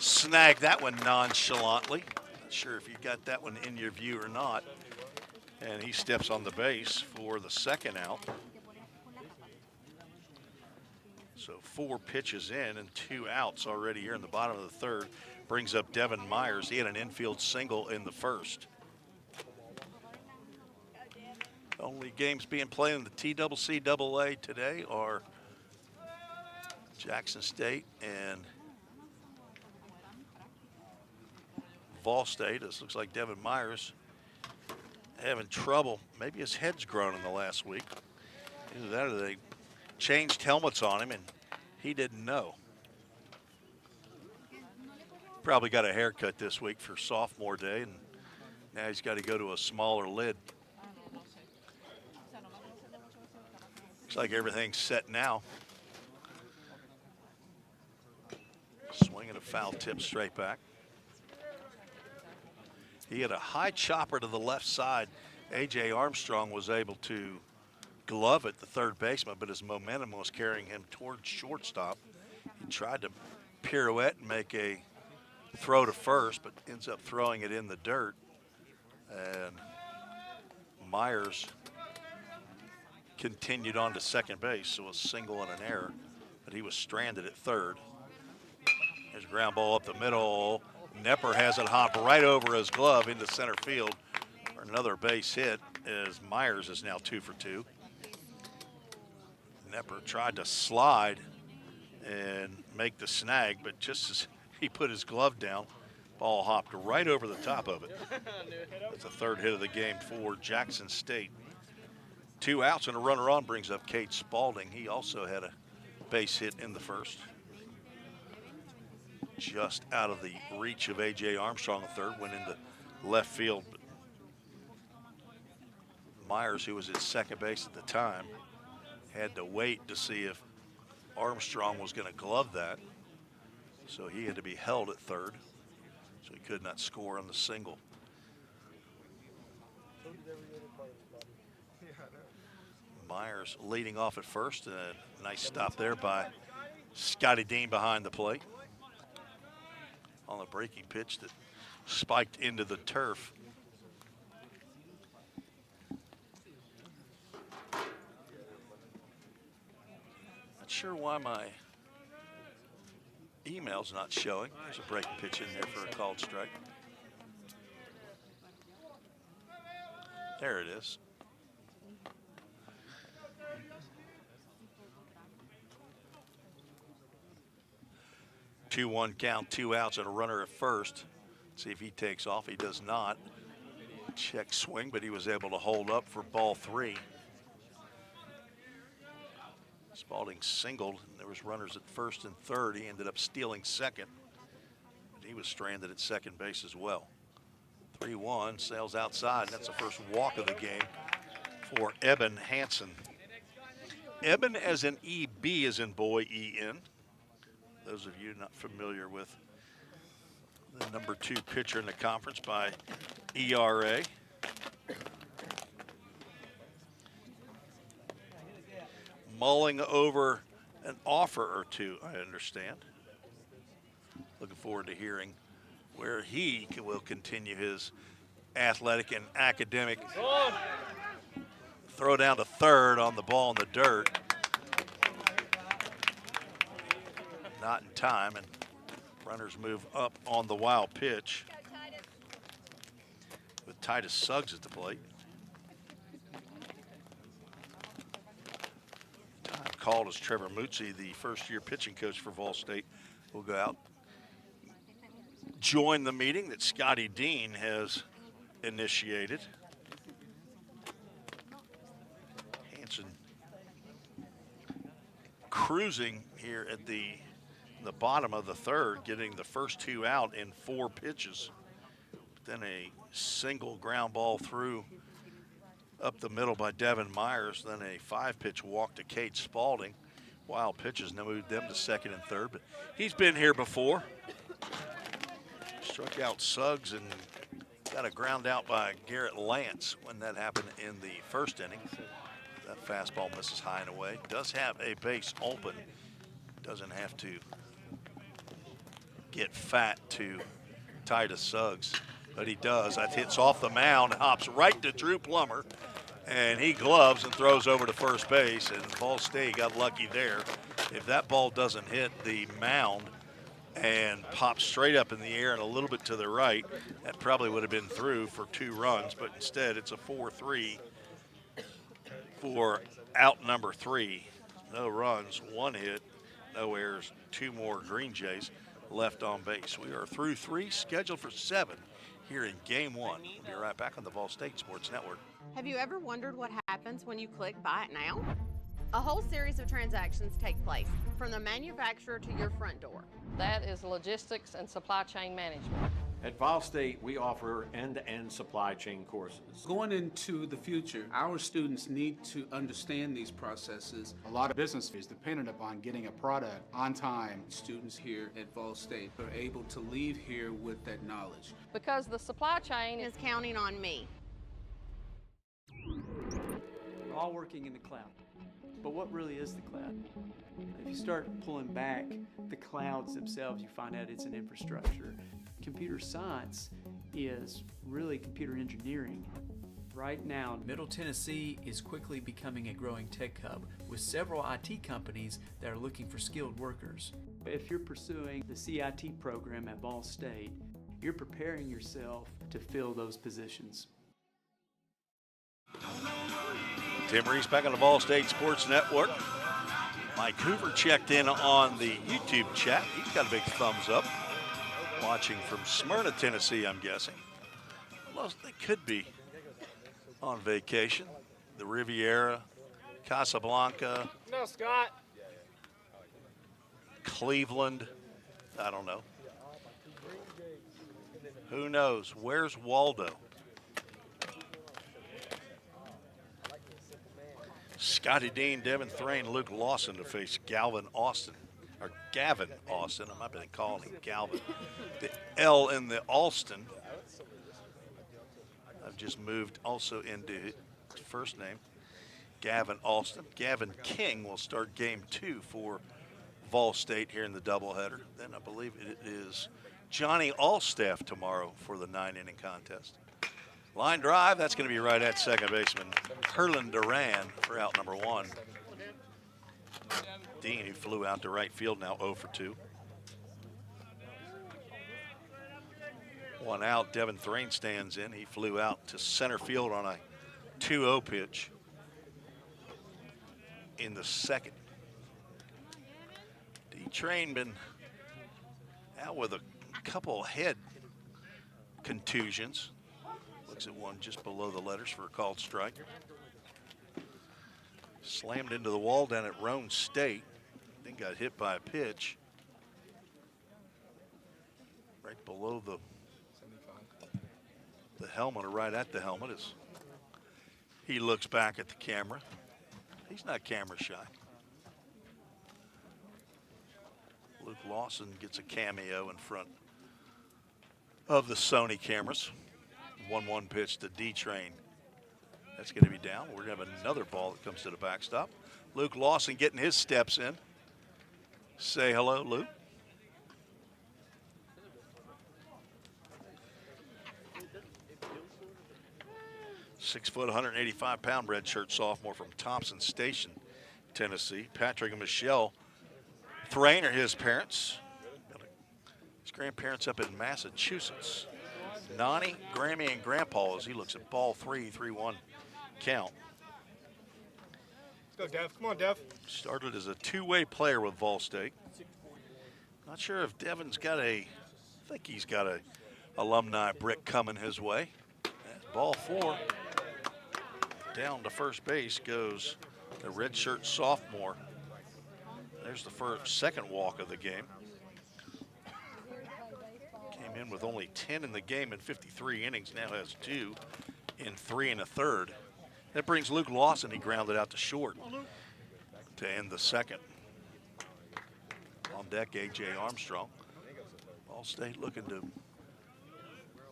snag that one nonchalantly. Not sure if you got that one in your view or not. And he steps on the base for the second out. So 4 pitches in and 2 outs already here in the bottom of the third. Brings up Devin Myers. He had an infield single in the first. Only games being played in the TCCAA today are Jackson State and Vol State. This looks like Devin Myers having trouble. Maybe his head's grown in the last week. Either that or they changed helmets on him and he didn't know. Probably got a haircut this week for sophomore day, and now he's got to go to a smaller lid. Looks like everything's set now. Swinging a foul tip straight back. He had a high chopper to the left side. A.J. Armstrong was able to glove it, the third baseman, but his momentum was carrying him towards shortstop. He tried to pirouette and make a throw to first, but ends up throwing it in the dirt. And Myers continued on to second base, so a single and an error, but he was stranded at third. There's a ground ball up the middle. Nepper has it hop right over his glove into center field for another base hit, as Myers is now 2 for 2. Nepper tried to slide and make the snag, but just as he put his glove down, ball hopped right over the top of it. That's the third hit of the game for Jackson State. 2 outs and a runner on brings up Cade Spalding. He also had a base hit in the first. Just out of the reach of A.J. Armstrong, the third, went into left field. But Myers, who was at second base at the time, had to wait to see if Armstrong was going to glove that, so he had to be held at third, so he could not score on the single. Myers leading off at first, and a nice stop there by Scotty Dean behind the plate on a breaking pitch that spiked into the turf. Not sure why my email's not showing. There's a breaking pitch in there for a called strike. There it is. Two-one count, 2 outs, and a runner at first. See if he takes off. He does not. Check swing, but he was able to hold up for ball 3. Spalding singled. There was runners at first and third. He ended up stealing second. But he was stranded at second base as well. 3-1, sails outside. That's the first walk of the game for Eben Hansen. Eben as in E-B as in boy, E-N. Those of you not familiar with the number 2 pitcher in the conference by ERA. Mulling over an offer or two, I understand. Looking forward to hearing where he will continue his athletic and academic throw down to third on the ball in the dirt. Not in time, and runners move up on the wild pitch with Titus Suggs at the plate. Time called as Trevor Muzzi, the first-year pitching coach for Vol State, will go out, join the meeting that Scotty Dean has initiated. Hansen cruising here at the bottom of the third, getting the first 2 out in 4 pitches. Then a single ground ball through up the middle by Devin Myers, then a 5-pitch walk to Cade Spalding. Wild pitches, now moved them to second and third, but he's been here before. Struck out Suggs and got a ground out by Garrett Lance when that happened in the first inning. That fastball misses high and away. Does have a base open. Doesn't have to get fat to Titus Suggs, but he does. That hits off the mound, hops right to Drew Plummer, and he gloves and throws over to first base, and Vol State got lucky there. If that ball doesn't hit the mound and pop straight up in the air and a little bit to the right, that probably would have been through for 2 runs, but instead it's a 4-3 for out number 3. No runs, 1 hit, no errors, 2 more Green Jays left on base. We are through 3, scheduled for 7 here in game 1. We'll be right back on the Vol State Sports Network. Have you ever wondered what happens when you click Buy It Now? A whole series of transactions take place, from the manufacturer to your front door. That is logistics and supply chain management. At Vol State, we offer end-to-end supply chain courses. Going into the future, our students need to understand these processes. A lot of business is dependent upon getting a product on time. Students here at Vol State are able to leave here with that knowledge. Because the supply chain Is counting on me. We're all working in the cloud. But what really is the cloud? If you start pulling back the clouds themselves, you find out it's an infrastructure. Computer science is really computer engineering. Right now, Middle Tennessee is quickly becoming a growing tech hub with several IT companies that are looking for skilled workers. if you're pursuing the CIT program at Vol State, you're preparing yourself to fill those positions. Tim Reese back on the Vol State Sports Network. Mike Hoover checked in on the YouTube chat. He's got a big thumbs up. Watching from Smyrna, Tennessee, I'm guessing. Well, they could be on vacation. The Riviera, Casablanca, No, Scott. Cleveland. I don't know. Who knows? Where's Waldo? Scotty Dean, Devin Thrain, Luke Lawson to face Gavin Austin. I might have been calling him Galvin. The L in the Alston. I've just moved also into his first name. Gavin Alston. Gavin King will start game 2 for Vol State here in the doubleheader. Then I believe it is Johnny Allstaff tomorrow for the 9-inning contest. Line drive, that's going to be right at second baseman Herlin Duran for out number 1. Dean, who flew out to right field, now 0 for 2. 1 out, Devin Thrain stands in. He flew out to center field on a 2-0 pitch in the second. D-Train been out with a couple head contusions. Looks at one just below the letters for a called strike. Slammed into the wall down at Roan State. Then got hit by a pitch. Right below the helmet, or right at the helmet, as he looks back at the camera. He's not camera shy. Luke Lawson gets a cameo in front of the Sony cameras. 1-1 pitch to D-Train. That's going to be down. We're going to have another ball that comes to the backstop. Luke Lawson getting his steps in. Say hello, Luke. Six foot, 185-pound redshirt sophomore from Thompson Station, Tennessee. Patrick and Michelle Thrain are his parents. His grandparents up in Massachusetts. Nani, Grammy, and Grandpa as he looks at ball 3, 3-1 count. Let's go, Dev. Come on, Dev. Started as a two-way player with Vol State. Not sure if Devin's got I think he's got a alumni brick coming his way. That's ball 4. Down to first base goes the redshirt sophomore. There's the second walk of the game. Came in with only 10 in the game in 53 innings, now has 2 in 3 1/3. That brings Luke Lawson. He grounded out to short to end the second. On deck, A.J. Armstrong. Ball State looking to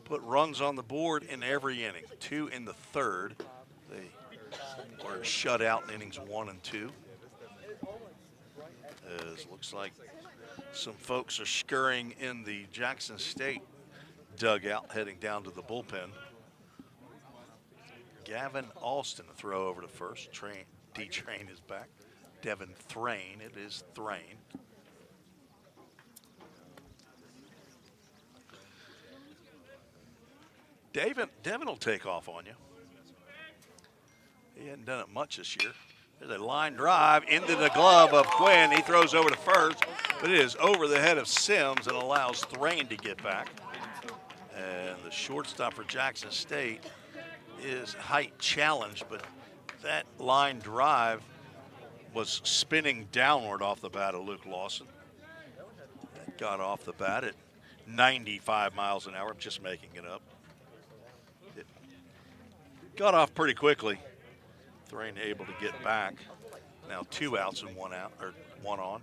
put runs on the board in every inning. 2 in the third. They were shut out in innings 1 and 2. As looks like some folks are scurrying in the Jackson State dugout, heading down to the bullpen. Gavin Alston, a throw over to first. D-Train is back. Devin Thrain, it is Thrain. Devin will take off on you. He hadn't done it much this year. There's a line drive into the glove of Quinn. He throws over to first, but it is over the head of Sims and allows Thrain to get back. And the shortstop for Jackson State is height challenged, but that line drive was spinning downward off the bat of Luke Lawson. That got off the bat at 95 miles an hour. I'm just making it up. It got off pretty quickly. Thrain able to get back. Now 2 outs and 1 out, or 1 on.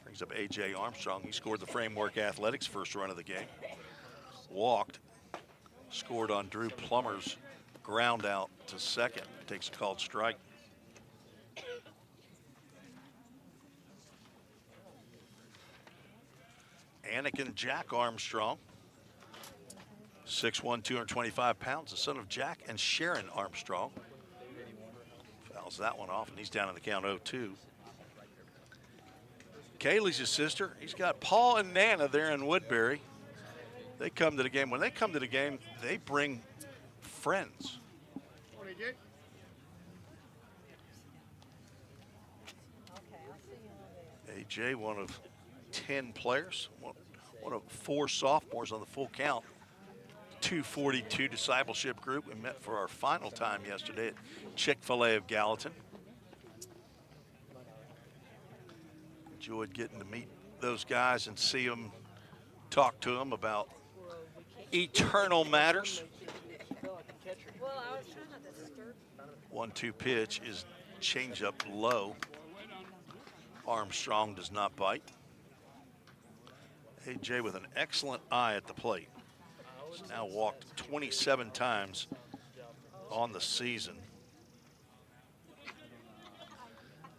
Brings up A.J. Armstrong. He scored the Framework Athletics first run of the game. Walked. Scored on Drew Plummer's ground out to second. Takes a called strike. Anakin Jack Armstrong. 6'1", 225 pounds. The son of Jack and Sharon Armstrong. Fouls that one off, and he's down in the count 0-2. Kaylee's his sister. He's got Paul and Nana there in Woodbury. They come to the game. When they come to the game, they bring friends. AJ, one of 10 players, one of 4 sophomores on the full count. 242 discipleship group. We met for our final time yesterday at Chick-fil-A of Gallatin. Enjoyed getting to meet those guys and see them, talk to them about eternal matters. 1-2 pitch is change up low. Armstrong does not bite. AJ with an excellent eye at the plate. He's now walked 27 times on the season.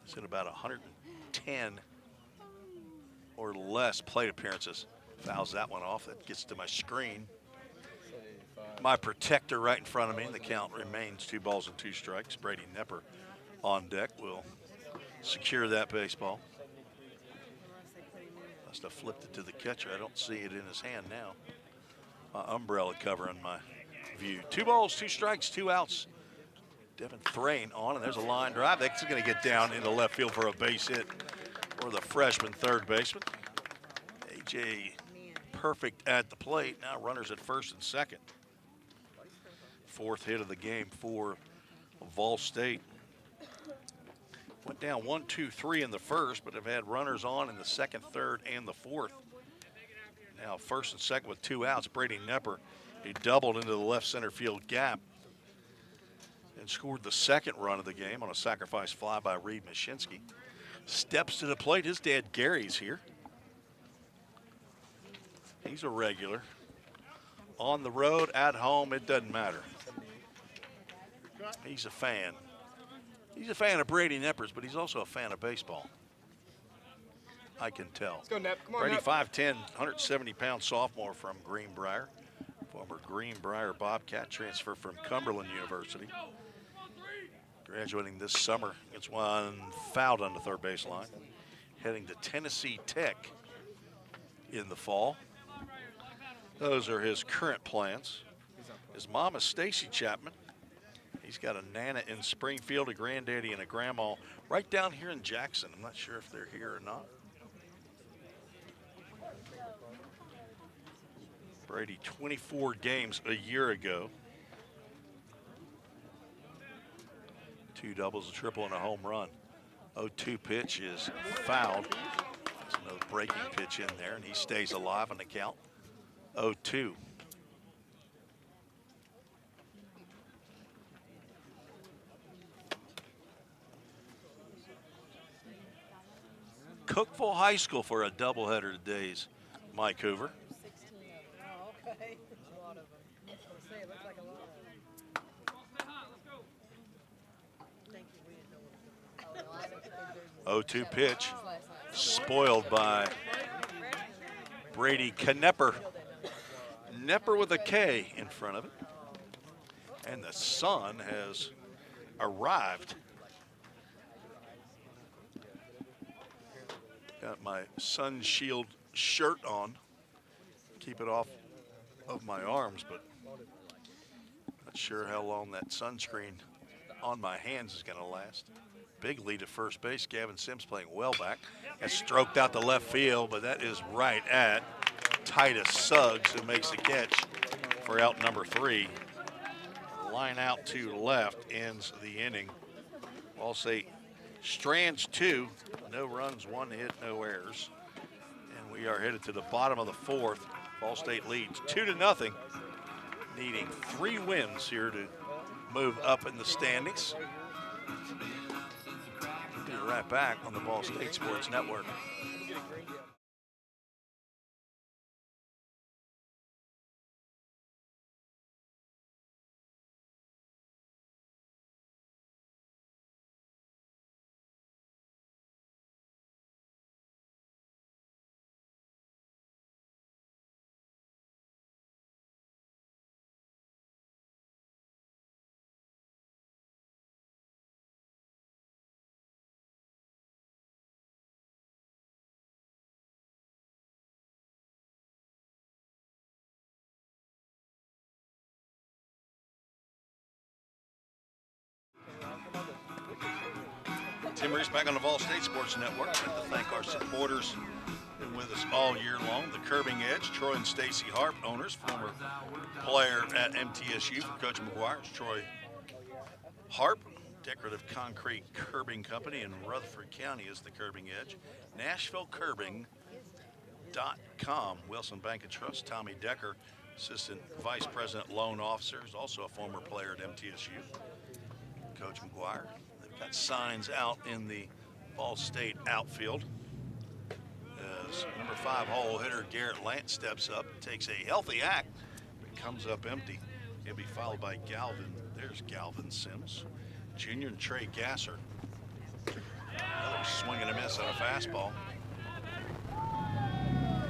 He's at about 110 or less plate appearances. Fouls that one off. That gets to my screen. My protector right in front of me. The count remains 2 balls and 2 strikes. Brady Knepper on deck will secure that baseball. Must have flipped it to the catcher. I don't see it in his hand now. My umbrella covering my view. 2 balls, 2 strikes, 2 outs. Devin Thrain on, and there's a line drive. That's going to get down into left field for a base hit for the freshman third baseman. AJ perfect at the plate. Now runners at first and second. 4th hit of the game for Vol State. Went down 1, 2, 3 in the first, but have had runners on in the second, third, and the fourth. Now first and second with 2 outs. Brady Knepper, he doubled into the left center field gap and scored the second run of the game on a sacrifice fly by Reed Mashinsky. Steps to the plate. His dad Gary's here. He's a regular. On the road, at home, it doesn't matter. He's a fan. He's a fan of Brady Knepper's, but he's also a fan of baseball. I can tell. Let's go, Nep. Come on, Brady, Nep. 5'10", 170-pound sophomore from Greenbrier. Former Greenbrier Bobcat, transfer from Cumberland University. Graduating this summer. Gets one fouled on the third base line. Heading to Tennessee Tech in the fall. Those are his current plans. His mom is Stacy Chapman. He's got a nana in Springfield, a granddaddy, and a grandma right down here in Jackson. I'm not sure if they're here or not. Brady, 24 games a year ago. 2 doubles, a triple, and a home run. 0-2 pitch is fouled. There's another breaking pitch in there, and he stays alive on the count. 0-2. Cookeville High School for a doubleheader today's Mike Hoover. Okay. 0-2 pitch, spoiled by Brady Knepper. Knepper with a K in front of it. And the sun has arrived. Got my sun shield shirt on. Keep it off of my arms, but not sure how long that sunscreen on my hands is going to last. Big lead at first base. Gavin Sims playing well back. Has stroked out the left field, but that is right at Titus Suggs, who makes the catch for out number 3. Line out to left ends the inning. I'll say Strands 2, no runs, 1 hit, no errors. And we are headed to the bottom of the 4th. Ball State leads 2-0, needing 3 wins here to move up in the standings. We'll be right back on the Ball State Sports Network. Tim Reese back on the Vol State Sports Network. I'd like to thank our supporters who've been with us all year long. The Curbing Edge, Troy and Stacy Harp, owners, former player at MTSU for Coach McGuire. Troy Harp, Decorative Concrete Curbing Company in Rutherford County is the Curbing Edge. NashvilleCurbing.com. Wilson Bank and Trust, Tommy Decker, Assistant Vice President Loan Officer, is also a former player at MTSU. Coach McGuire. Got signs out in the Ball State outfield. As number 5 hole hitter Garrett Lance steps up, takes a healthy act, but comes up empty. He'll be followed by Galvin. There's Galvin Sims, Jr. and Trey Gasser. Another swing and a miss on a fastball.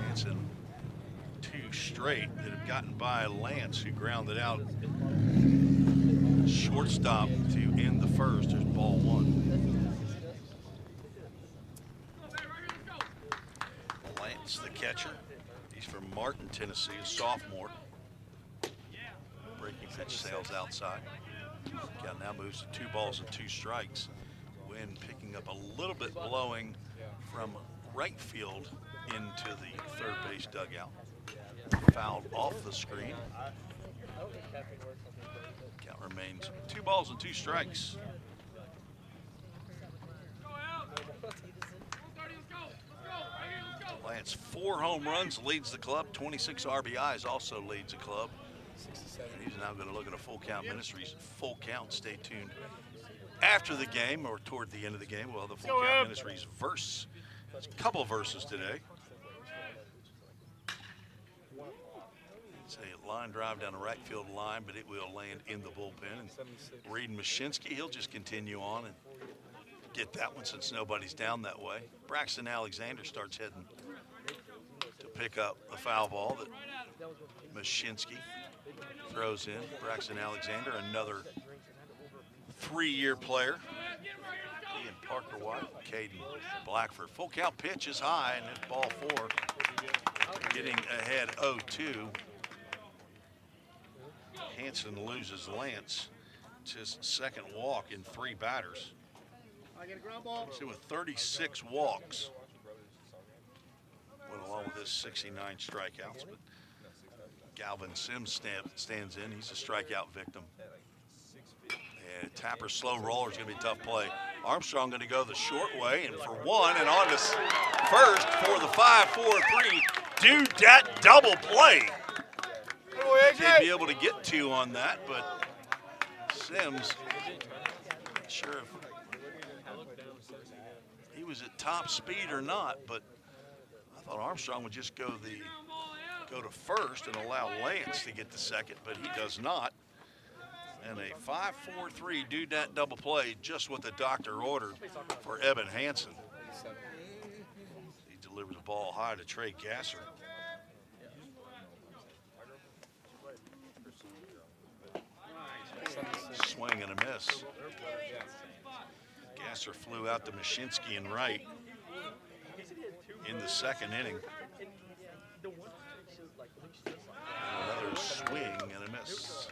Hanson 2 straight that have gotten by Lance, who grounded out shortstop to end the first. There's ball 1. Lance, the catcher. He's from Martin, Tennessee, a sophomore. Breaking pitch sails outside. Count now moves to 2 balls and 2 strikes. Wind picking up a little bit, blowing from right field into the third base dugout. Fouled off the screen. Count remains 2 balls and 2 strikes. Lance 4 home runs, leads the club. 26 RBIs, also leads the club. And he's now going to look at a Full Count Ministries full count. Stay tuned after the game or toward the end of the game. Well, the Full Count Ministries verse. There's a couple verses today. It's a line drive down the right field line, but it will land in the bullpen. And Reed Mashinsky, he'll just continue on and get that one since nobody's down that way. Braxton Alexander starts heading to pick up a foul ball that Mashinsky throws in. Braxton Alexander, another 3-year player. He and Parker White, Caden Blackford. Full count pitch is high, and it's ball 4. Getting ahead 0-2. Hanson loses Lance to his second walk in 3 batters. So with 36 walks, went along with his 69 strikeouts, but Galvin Sims stands in. He's a strikeout victim. And Tapper's slow roller is going to be a tough play. Armstrong going to go the short way, and for 1, and on to first for the 5-4-3. Do that double play. They'd be able to get 2 on that, but Sims, not sure if he was at top speed or not, but I thought Armstrong would just go to first and allow Lance to get the second, but he does not. And a 5-4-3 do that double play, just what the doctor ordered for Evan Hansen. He delivers the ball high to Trey Gasser. Swing and a miss. Gasser flew out to Mashinsky and right in the second inning. Another swing and a miss.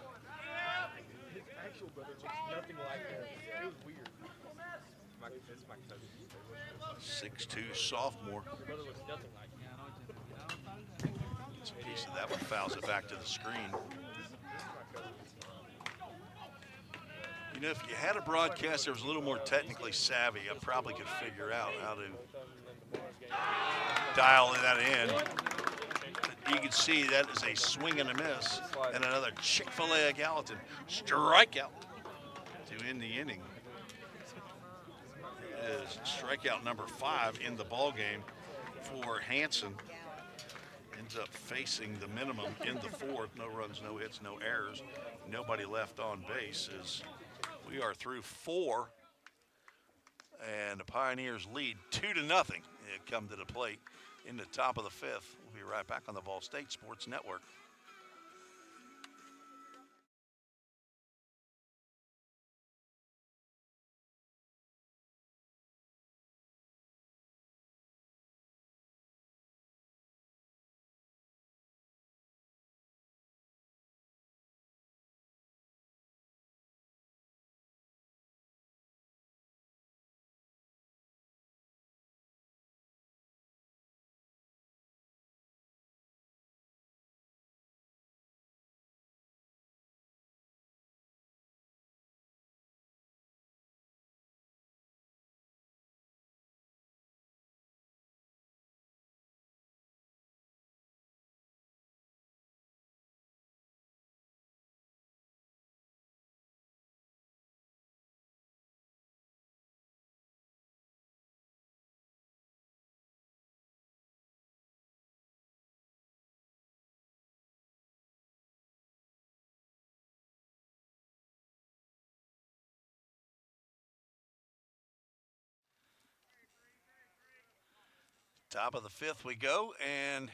6'2" sophomore. Gets a piece of that one, fouls it back to the screen. You know, if you had a broadcast that was a little more technically savvy, I probably could figure out how to dial that in. But you can see that is a swing and a miss, and another Chick-fil-A Gallatin strikeout to end the inning. It is strikeout number 5 in the ball game for Hansen. Ends up facing the minimum in the 4th. No runs, no hits, no errors. Nobody left on base as we are through 4, and the Pioneers lead 2-0. They come to the plate in the top of the 5th. We'll be right back on the Ball State Sports Network. Top of the fifth we go, and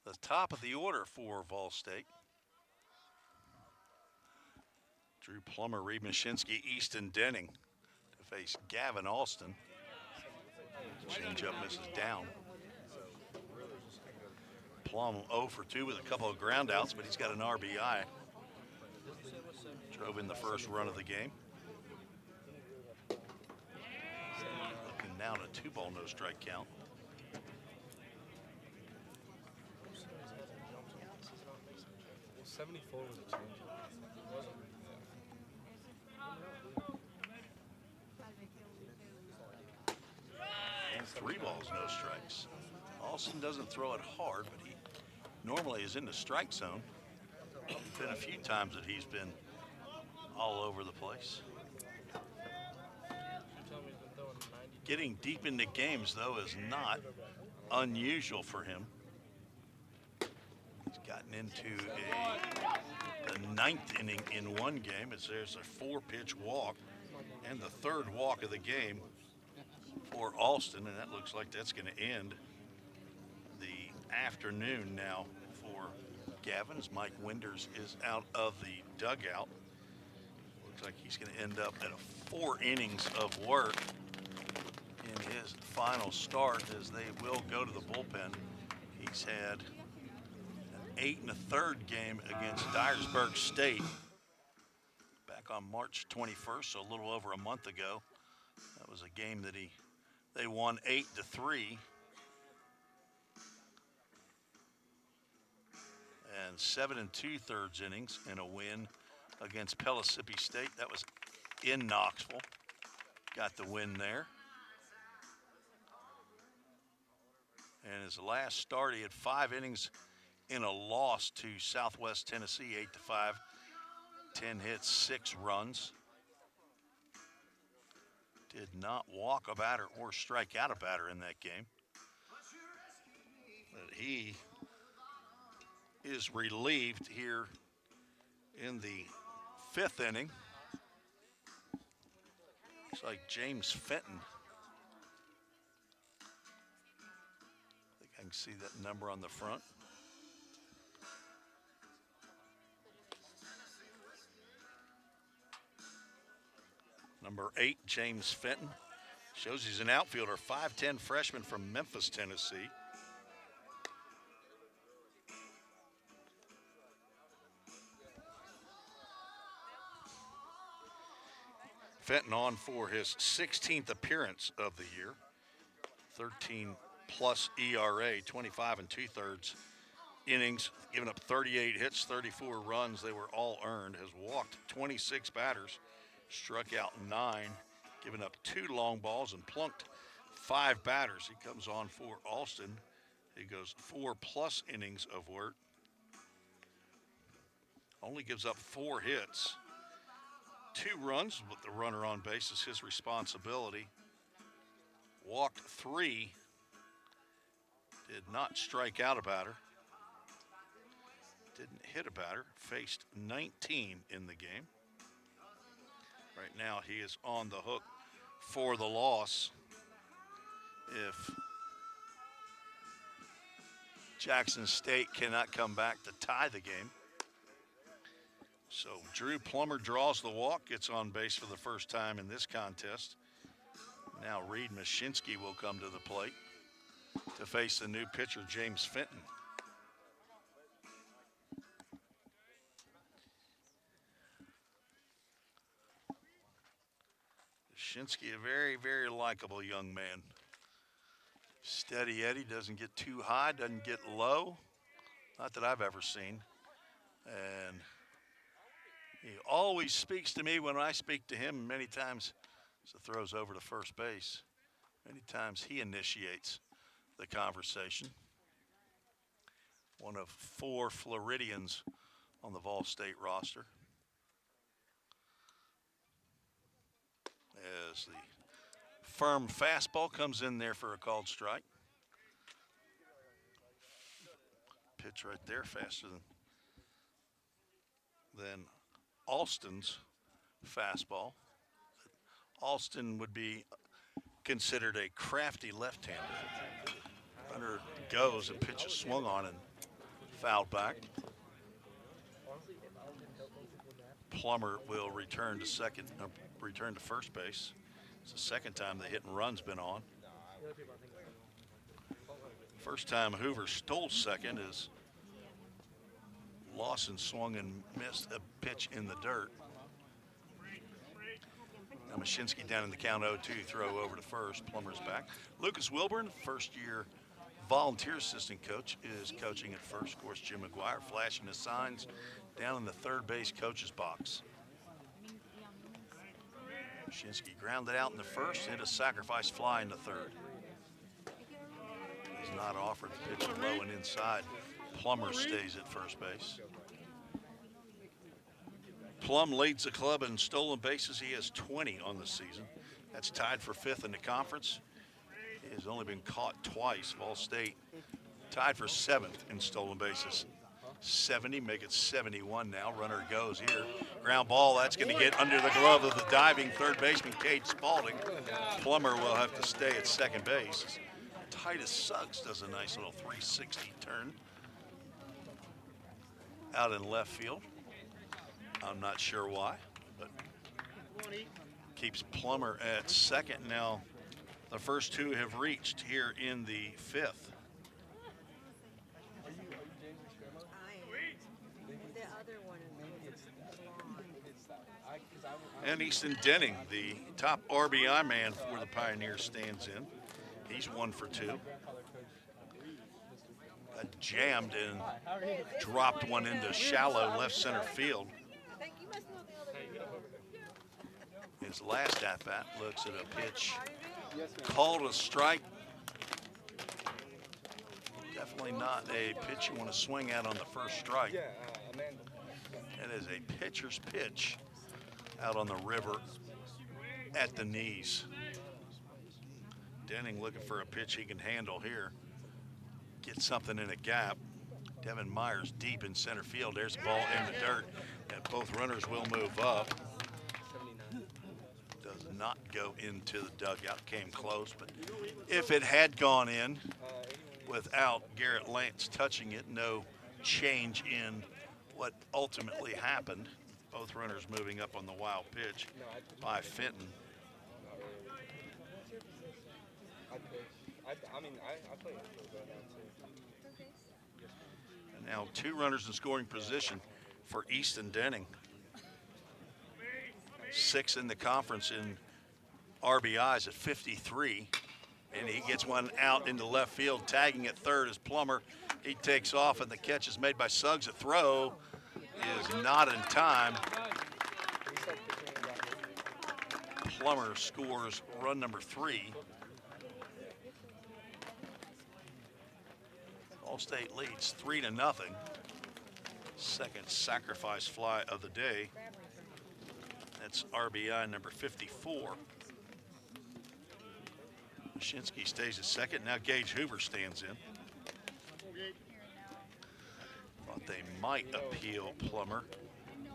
the top of the order for Vol State. Drew Plummer, Reed Mashinsky, Easton Denning to face Gavin Alston. Change-up misses down. Plum 0 for 2 with a couple of groundouts, but he's got an RBI. Drove in the first run of the game. Looking down a 2-ball, no strike count. And 3 balls, no strikes. Alston doesn't throw it hard, but he normally is in the strike zone. Been a few times that he's been all over the place. Getting deep into games, though, is not unusual for him. He's gotten into the 9th inning in one game as there's a 4-pitch walk and the 3rd walk of the game for Alston, and that looks like that's going to end the afternoon now for Gavin as Mike Winders is out of the dugout. Looks like he's going to end up at 4 innings of work in his final start as they will go to the bullpen. He's had an 8 1/3 game against Dyersburg State back on March 21st, so a little over a month ago. That was a game that they won 8-3. And 7 2/3 innings in a win against Pellissippi State. That was in Knoxville. Got the win there. And his last start, he had 5 innings in a loss to Southwest Tennessee, 8-5, 10 hits, 6 runs. Did not walk a batter or strike out a batter in that game. But he is relieved here in the 5th inning. Looks like James Fenton. I think I can see that number on the front. Number 8, James Fenton. Shows he's an outfielder, 5'10" freshman from Memphis, Tennessee. Fenton on for his 16th appearance of the year. 13+ ERA, 25 2/3 innings, giving up 38 hits, 34 runs. They were all earned. Has walked 26 batters, struck out 9, giving up 2 long balls and plunked 5 batters. He comes on for Alston. He goes 4+ innings of work. Only gives up 4 hits. 2 runs with the runner on base is his responsibility. Walked 3. Did not strike out a batter. Didn't hit a batter. Faced 19 in the game. Right now he is on the hook for the loss if Jackson State cannot come back to tie the game. So Drew Plummer draws the walk, gets on base for the first time in this contest. Now Reed Mashinsky will come to the plate to face the new pitcher, James Fenton. Mashinsky, a very, very likable young man. Steady Eddie, doesn't get too high, doesn't get low. Not that I've ever seen. And he always speaks to me when I speak to him. Many times, as the throws over to first base, many times he initiates the conversation. One of 4 Floridians on the Vol State roster. As the firm fastball comes in there for a called strike. Pitch right there, faster than Alston's fastball. Alston would be considered a crafty left-hander. Runner goes and pitch is swung on and fouled back. Plummer will return to first base. It's the second time the hit and run's been on. First time Hoover stole second is Lawson swung and missed a pitch in the dirt. Now Mashinsky down in the count 0-2, throw over to first. Plummer's back. Lucas Wilburn, first-year volunteer assistant coach, is coaching at first. Of course, Jim McGuire flashing his signs down in the third base coach's box. Mashinsky grounded out in the first, hit a sacrifice fly in the third. He's not offered the pitch low and inside. Plummer stays at first base. Plum leads the club in stolen bases. He has 20 on the season. That's tied for 5th in the conference. He has only been caught twice. Vol State tied for 7th in stolen bases. 70, make it 71 now. Runner goes here. Ground ball, that's going to get under the glove of the diving third baseman, Cade Spalding. Plummer will have to stay at second base. Titus Suggs does a nice little 360 turn out in left field. I'm not sure why, but keeps Plummer at second. Now, the first two have reached here in the 5th. And Easton Denning, the top RBI man for the Pioneers, stands in. He's 1 for 2. Got jammed and dropped one into shallow left center field. His last at-bat looks at a pitch called a strike. Definitely not a pitch you want to swing at on the first strike. It is a pitcher's pitch out on the river at the knees. Denning looking for a pitch he can handle here. Get something in a gap. Devin Myers deep in center field. There's the ball in the dirt, and both runners will move up. Does not go into the dugout. Came close, but if it had gone in without Garrett Lance touching it, no change in what ultimately happened. Both runners moving up on the wild pitch by Fenton. And now 2 runners in scoring position for Easton Denning. 6 in the conference in RBIs at 53. And he gets one out into left field. Tagging at third is Plummer. He takes off, and the catch is made by Suggs. A throw is not in time. Plummer scores run number 3. Vol State leads 3-0. Second sacrifice fly of the day. That's RBI number 54. Mashinsky stays at second. Now Gage Hoover stands in. Thought they might appeal Plummer,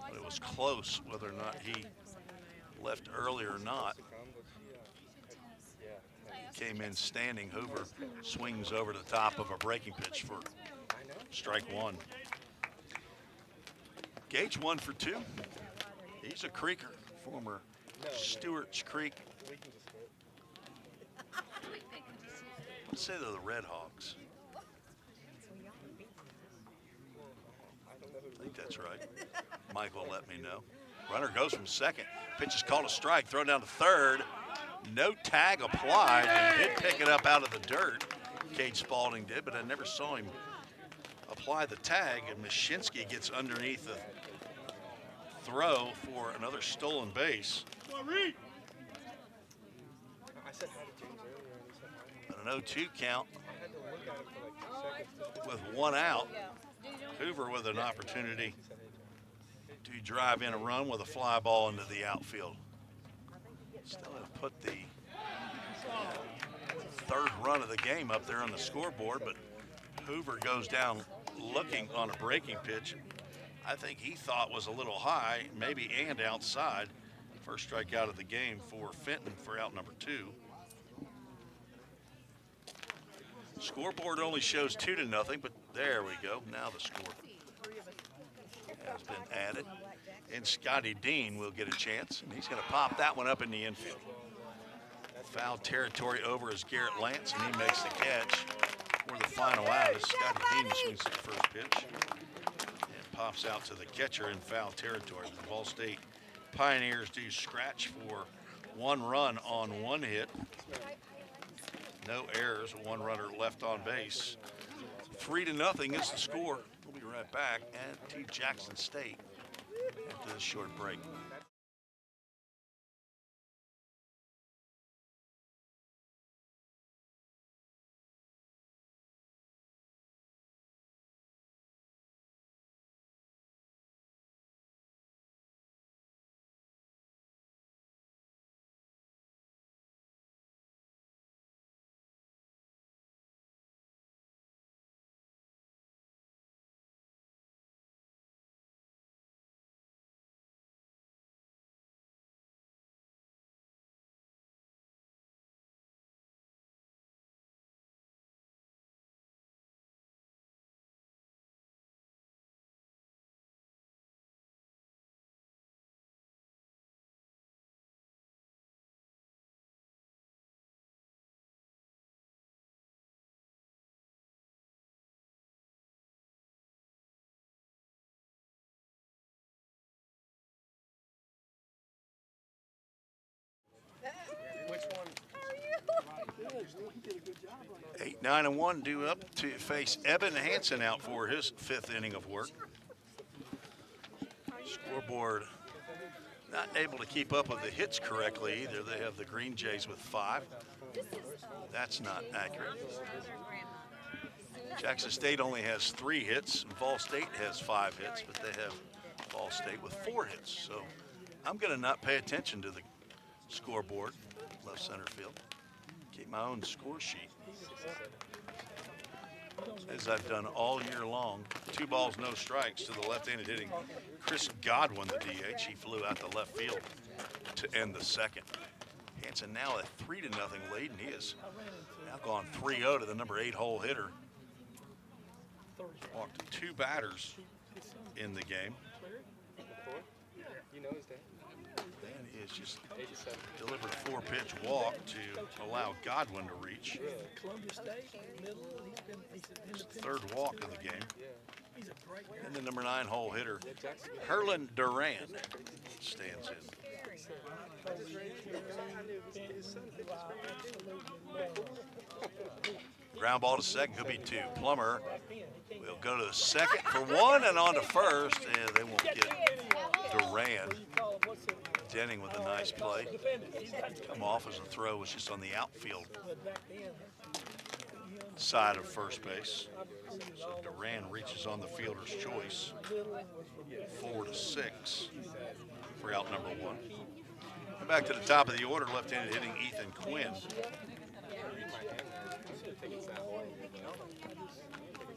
but it was close whether or not he left early or not. Came in standing. Hoover swings over the top of a breaking pitch for strike 1. Gage 1 for 2. He's a Creeker, former Stewart's Creek. Let's say they're the Red Hawks. I think that's right. Mike will let me know. Runner goes from second. Pitch is called a strike. Throw down to third. No tag applied, and did pick it up out of the dirt. Cade Spalding did, but I never saw him apply the tag, and Mashinsky gets underneath the throw for another stolen base. An 0-2 count with 1 out. Hoover with an opportunity to drive in a run with a fly ball into the outfield. Still have put the 3rd run of the game up there on the scoreboard, but Hoover goes down looking on a breaking pitch. I think he thought was a little high, maybe and outside. First strikeout of the game for Fenton for out number 2. Scoreboard only shows 2-0, but there we go. Now the score has been added. And Scotty Dean will get a chance, and he's going to pop that one up in the infield. Foul territory over is Garrett Lance, and he makes the catch for the final out as Scotty Dean swings at the first pitch. And pops out to the catcher in foul territory. The Ball State Pioneers do scratch for 1 run on 1 hit. No errors, 1 runner left on base. 3-0 is the score. We'll be right back at Jackson State after this short break. Which one? 8, 9, and 1 due up to face Eben Hansen out for his 5th inning of work. Scoreboard not able to keep up with the hits correctly either. They have the Green Jays with 5. That's not accurate. Jackson State only has 3 hits, and Vol State has 5 hits, but they have Vol State with 4 hits. So I'm going to not pay attention to the scoreboard, left center field. Keep my own score sheet, as I've done all year long. 2 balls, no strikes to the left-handed hitting Chris Godwin, the DH. He flew out to left field to end the 2nd. Hansen now a 3-0 lead, and he has now gone 3-0 to the number 8 hole hitter. Walked 2 batters in the game. You know his dad. And he has just delivered a 4-pitch walk to allow Godwin to reach. His 3rd walk of the game. And the number 9 hole hitter, Herlin Duran, stands in. Ground ball to second, could be 2. Plummer will go to the second for 1 and on to first, and they won't get Duran. Denning with a nice play. Come off as the throw was just on the outfield side of first base. So Duran reaches on the fielder's choice. 4-6 for out number 1. And back to the top of the order, left-handed hitting Ethan Quinn.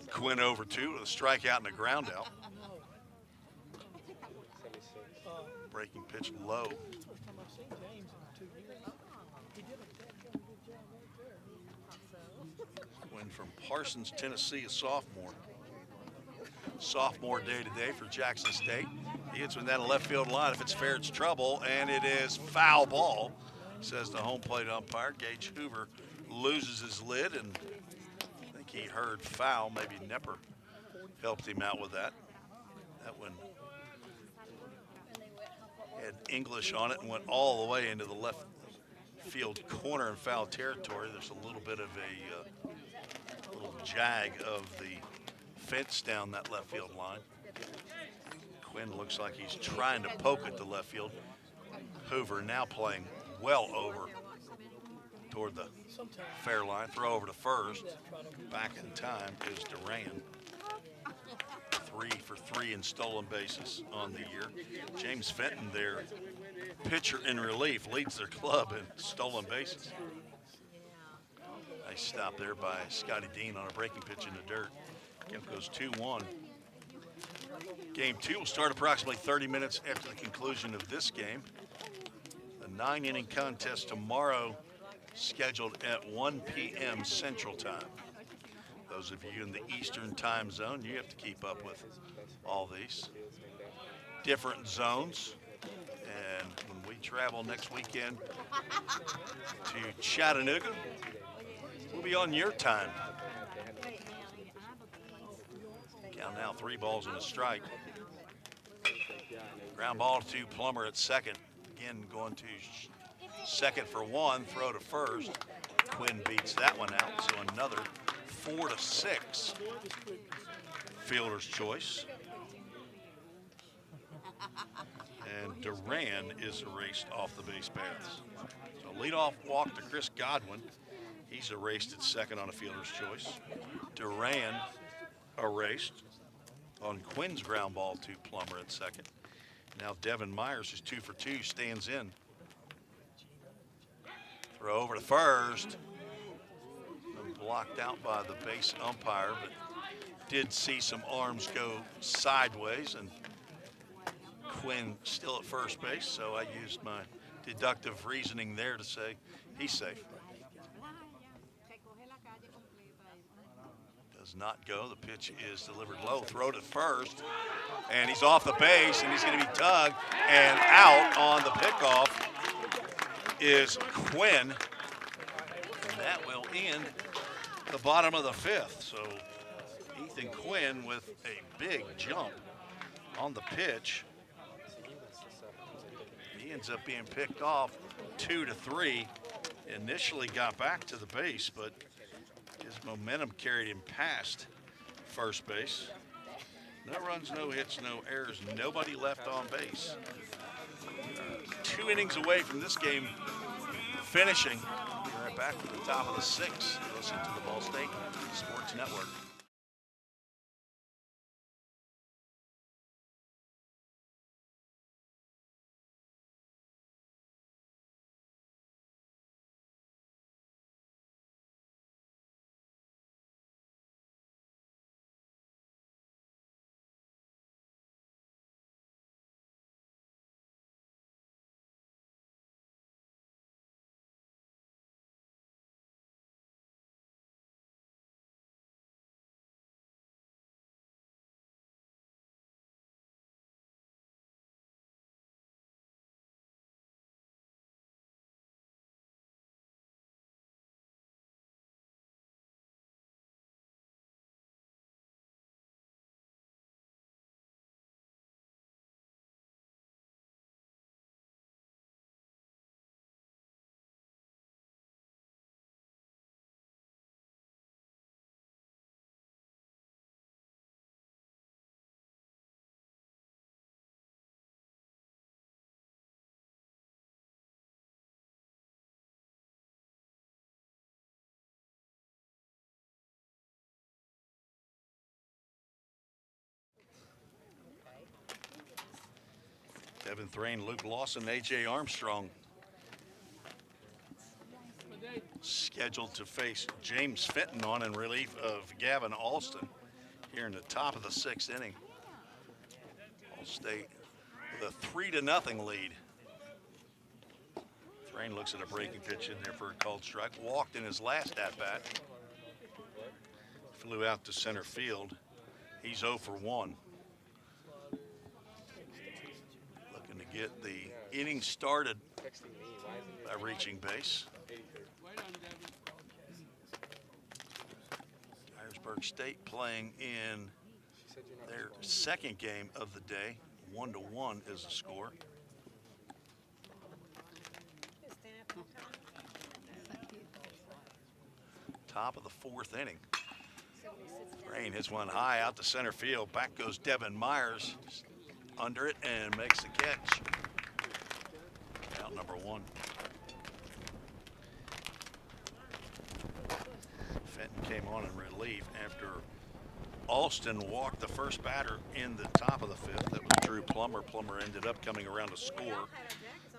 Quinn over 2 with a strikeout and a ground out. Breaking pitch low. Quinn from Parsons, Tennessee, a sophomore. Sophomore day today for Jackson State. He hits with that left field line. If it's fair, it's trouble, and it is foul ball, says the home plate umpire. Gage Hoover loses his lid, and I think he heard foul. Maybe Nepper helped him out with that. That one had English on it and went all the way into the left field corner in foul territory. There's a little bit of a little jag of the fence down that left field line. Quinn looks like he's trying to poke at the left field. Hoover now playing well over toward the fair line. Throw over to first. Back in time is Duran. 3 for 3 in stolen bases on the year. James Fenton, their pitcher in relief, leads their club in stolen bases. Nice stop there by Scotty Dean on a breaking pitch in the dirt. Game goes 2-1. Game 2 will start approximately 30 minutes after the conclusion of this game. The 9-inning contest tomorrow, scheduled at 1 p.m. Central Time. Those of you in the Eastern time zone, you have to keep up with all these different zones. And when we travel next weekend to Chattanooga, we'll be on your time. Count now, 3 balls and a strike. Ground ball to Plummer at second. Again, going to second for 1, throw to first. Quinn beats that one out, so another 4-6. Fielder's choice. And Duran is erased off the base paths. So leadoff walk to Chris Godwin. He's erased at second on a fielder's choice. Duran erased on Quinn's ground ball to Plummer at second. Now Devin Myers, who's 2 for 2, stands in. Throw over to first. Blocked out by the base umpire, but did see some arms go sideways, and Quinn still at first base, so I used my deductive reasoning there to say he's safe. Does not go. The pitch is delivered low. Throw to first, and he's off the base, and he's going to be tugged, and out on the pickoff is Quinn, and that will end the bottom of the 5th. So Ethan Quinn with a big jump on the pitch. He ends up being picked off 2-3. Initially got back to the base, but his momentum carried him past first base. No runs, no hits, no errors, nobody left on base. 2 innings away from this game finishing. We're right back to the top of the 6th. Listen to the Ball State Sports Network. Devin Thrain, Luke Lawson, A.J. Armstrong scheduled to face James Fenton on in relief of Gavin Alston here in the top of the 6th inning. All State with a 3-0 lead. Thrain looks at a breaking pitch in there for a called strike. Walked in his last at-bat. Flew out to center field. He's 0 for 1. Get the inning started by reaching base. Dyersburg State playing in their 2nd game of the day. 1-1 is the score. Top of the 4th inning. Rain hits one high out to center field. Back goes Devin Myers. Under it and makes the catch. Out number 1. Fenton came on in relief after Alston walked the first batter in the top of the 5th. That was Drew Plummer. Plummer ended up coming around to score.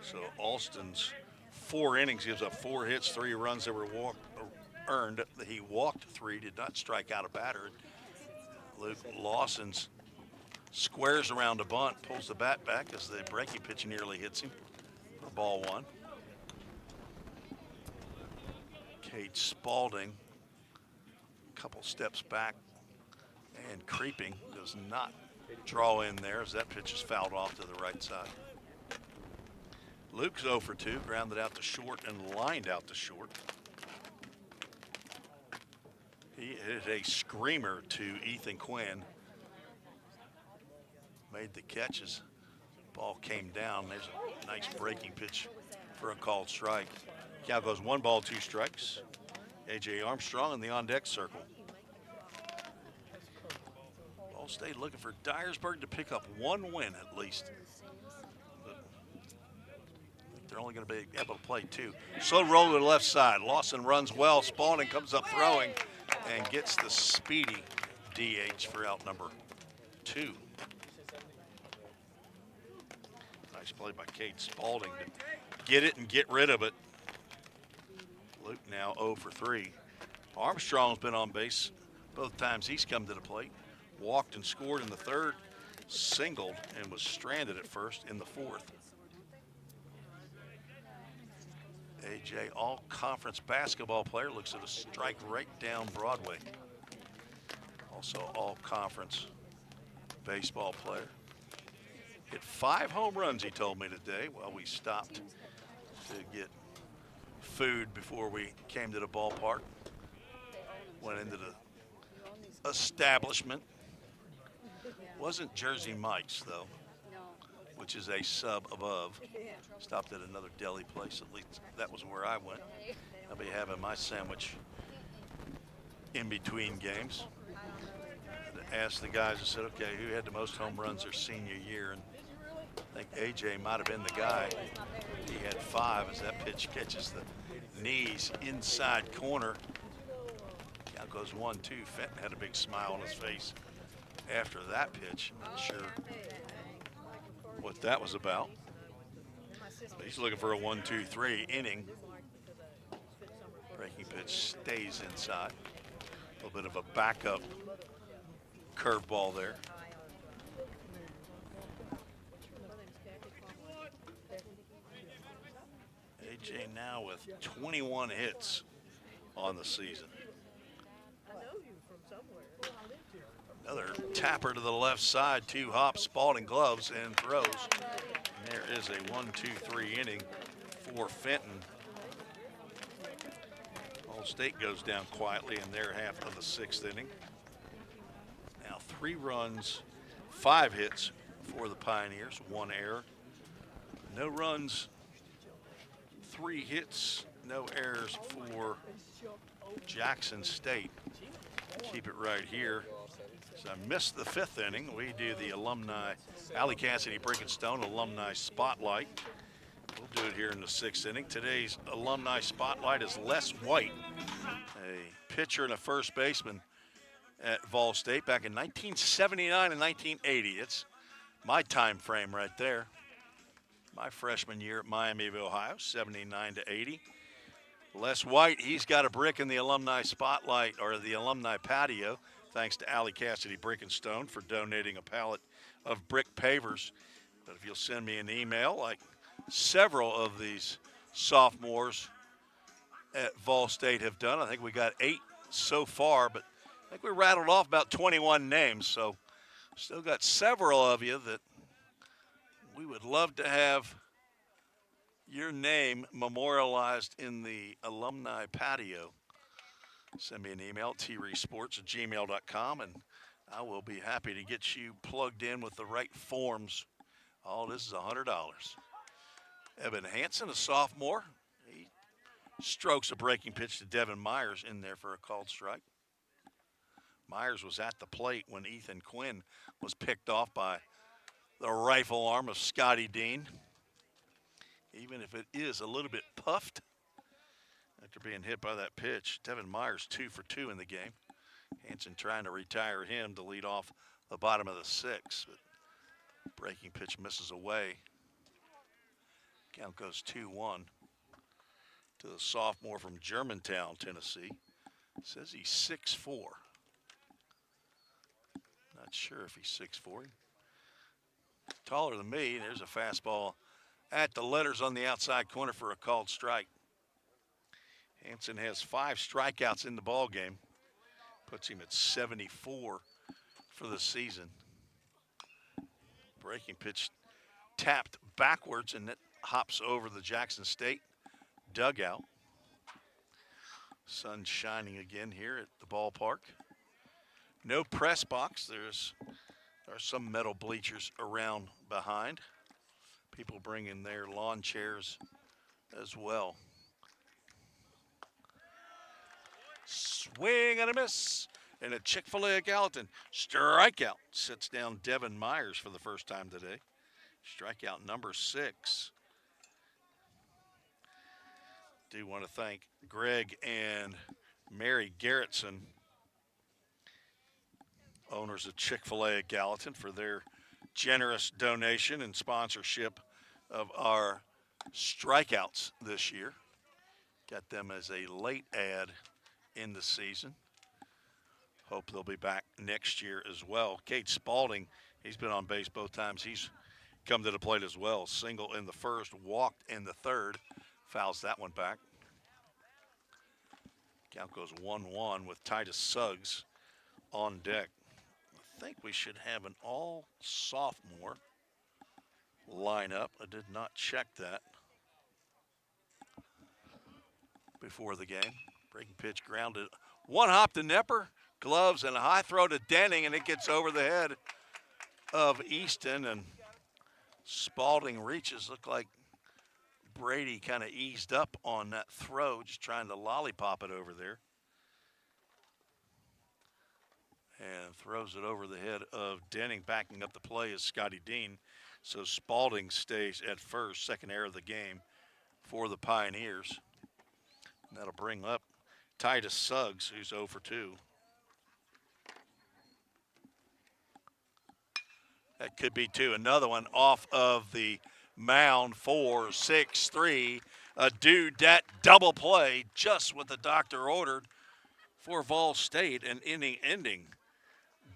So Alston's 4 innings gives up 4 hits, 3 runs that were earned. He walked 3, did not strike out a batter. Luke Lawson's squares around a bunt, pulls the bat back as the breaking pitch nearly hits him for ball 1. Cade Spalding Couple steps back and creeping, does not draw in there as that pitch is fouled off to the right side. Luke's 0 for 2, grounded out to short and lined out to short. He hit a screamer to Ethan Quinn. Made the catches. Ball came down. There's a nice breaking pitch for a called strike. Count goes 1 ball, 2 strikes. A.J. Armstrong in the on-deck circle. Ball State looking for Dyersburg to pick up 1 win at least. But they're only going to be able to play 2. Slow roll to the left side. Lawson runs well. Spalding comes up throwing and gets the speedy DH for out number 2. Nice play by Cade Spalding to get it and get rid of it. Luke now 0 for 3. Armstrong's been on base both times he's come to the plate. Walked and scored in the 3rd, singled and was stranded at first in the 4th. AJ, all-conference basketball player, looks at a strike right down Broadway. Also all-conference baseball player. Hit 5 home runs, he told me today, while we stopped to get food before we came to the ballpark. Went into the establishment. Wasn't Jersey Mike's, though, which is a sub above. Stopped at another deli place, at least that was where I went. I'll be having my sandwich in between games. I asked the guys, I said, okay, who had the most home runs their senior year? And I think AJ might have been the guy. He had 5 as that pitch catches the knees inside corner. Count goes 1-2. Fenton had a big smile on his face after that pitch. Not sure what that was about. But he's looking for a 1-2-3 inning. Breaking pitch stays inside. A little bit of a backup curveball there. AJ now with 21 hits on the season. Another tapper to the left side, 2 hops, Spalding gloves and throws. And there is a 1-2-3 inning for Fenton. All State goes down quietly in their half of the 6th inning. Now 3 runs, 5 hits for the Pioneers, 1 error. No runs, 3 hits, no errors for Jackson State. Keep it right here. So I missed the 5th inning. We do the alumni, Allie Cassidy Brickenstone Alumni Spotlight. We'll do it here in the 6th inning. Today's alumni spotlight is Les White, a pitcher and a first baseman at Vol State back in 1979 and 1980. It's my time frame right there. My freshman year at Miami of Ohio, 79 to 80. Les White, he's got a brick in the alumni spotlight or the alumni patio. Thanks to Allie Cassidy Brickenstone for donating a pallet of brick pavers. But if you'll send me an email, like several of these sophomores at Vol State have done. I think we got 8 so far, but I think we rattled off about 21 names. So still got several of you that we would love to have your name memorialized in the alumni patio. Send me an email, treesports@gmail.com, and I will be happy to get you plugged in with the right forms. All this is $100. Evan Hansen, a sophomore. He strokes a breaking pitch to Devin Myers in there for a called strike. Myers was at the plate when Ethan Quinn was picked off by the rifle arm of Scotty Dean. Even if it is a little bit puffed after being hit by that pitch. Devin Myers 2 for 2 in the game. Hansen trying to retire him to lead off the bottom of the 6th, but breaking pitch misses away. Count goes 2-1 to the sophomore from Germantown, Tennessee. Says he's 6'4". Not sure if he's 6'4". Taller than me. There's a fastball at the letters on the outside corner for a called strike. Hansen has 5 strikeouts in the ball game. Puts him at 74 for the season. Breaking pitch tapped backwards, and it hops over the Jackson State dugout. Sun shining again here at the ballpark. No press box. There are some metal bleachers around behind. People bringing their lawn chairs as well. Swing and a miss. And a Chick-fil-A at Gallatin. Strikeout. Sits down Devin Myers for the first time today. Strikeout number 6. Do want to thank Greg and Mary Garrettson, owners of Chick-fil-A at Gallatin, for their generous donation and sponsorship of our strikeouts this year. Got them as a late ad in the season. Hope they'll be back next year as well. Cade Spalding, he's been on base both times. He's come to the plate as well. Single in the first, walked in the third. Fouls that one back. Count goes 1-1 with Titus Suggs on deck. I think we should have an all sophomore lineup. I did not check that before the game. Breaking pitch grounded. One hop to Nepper, gloves, and a high throw to Denning, and it gets over the head of Easton, and Spalding reaches. Look like Brady kind of eased up on that throw, just trying to lollipop it over there. And throws it over the head of Denning. Backing up the play is Scotty Dean. So Spalding stays at first, second error of the game for the Pioneers. And that'll bring up Titus Suggs, who's 0 for 2. That could be 2. Another one off of the mound, 4-6-3. A dudette double play, just what the doctor ordered for Vol State, an inning-ending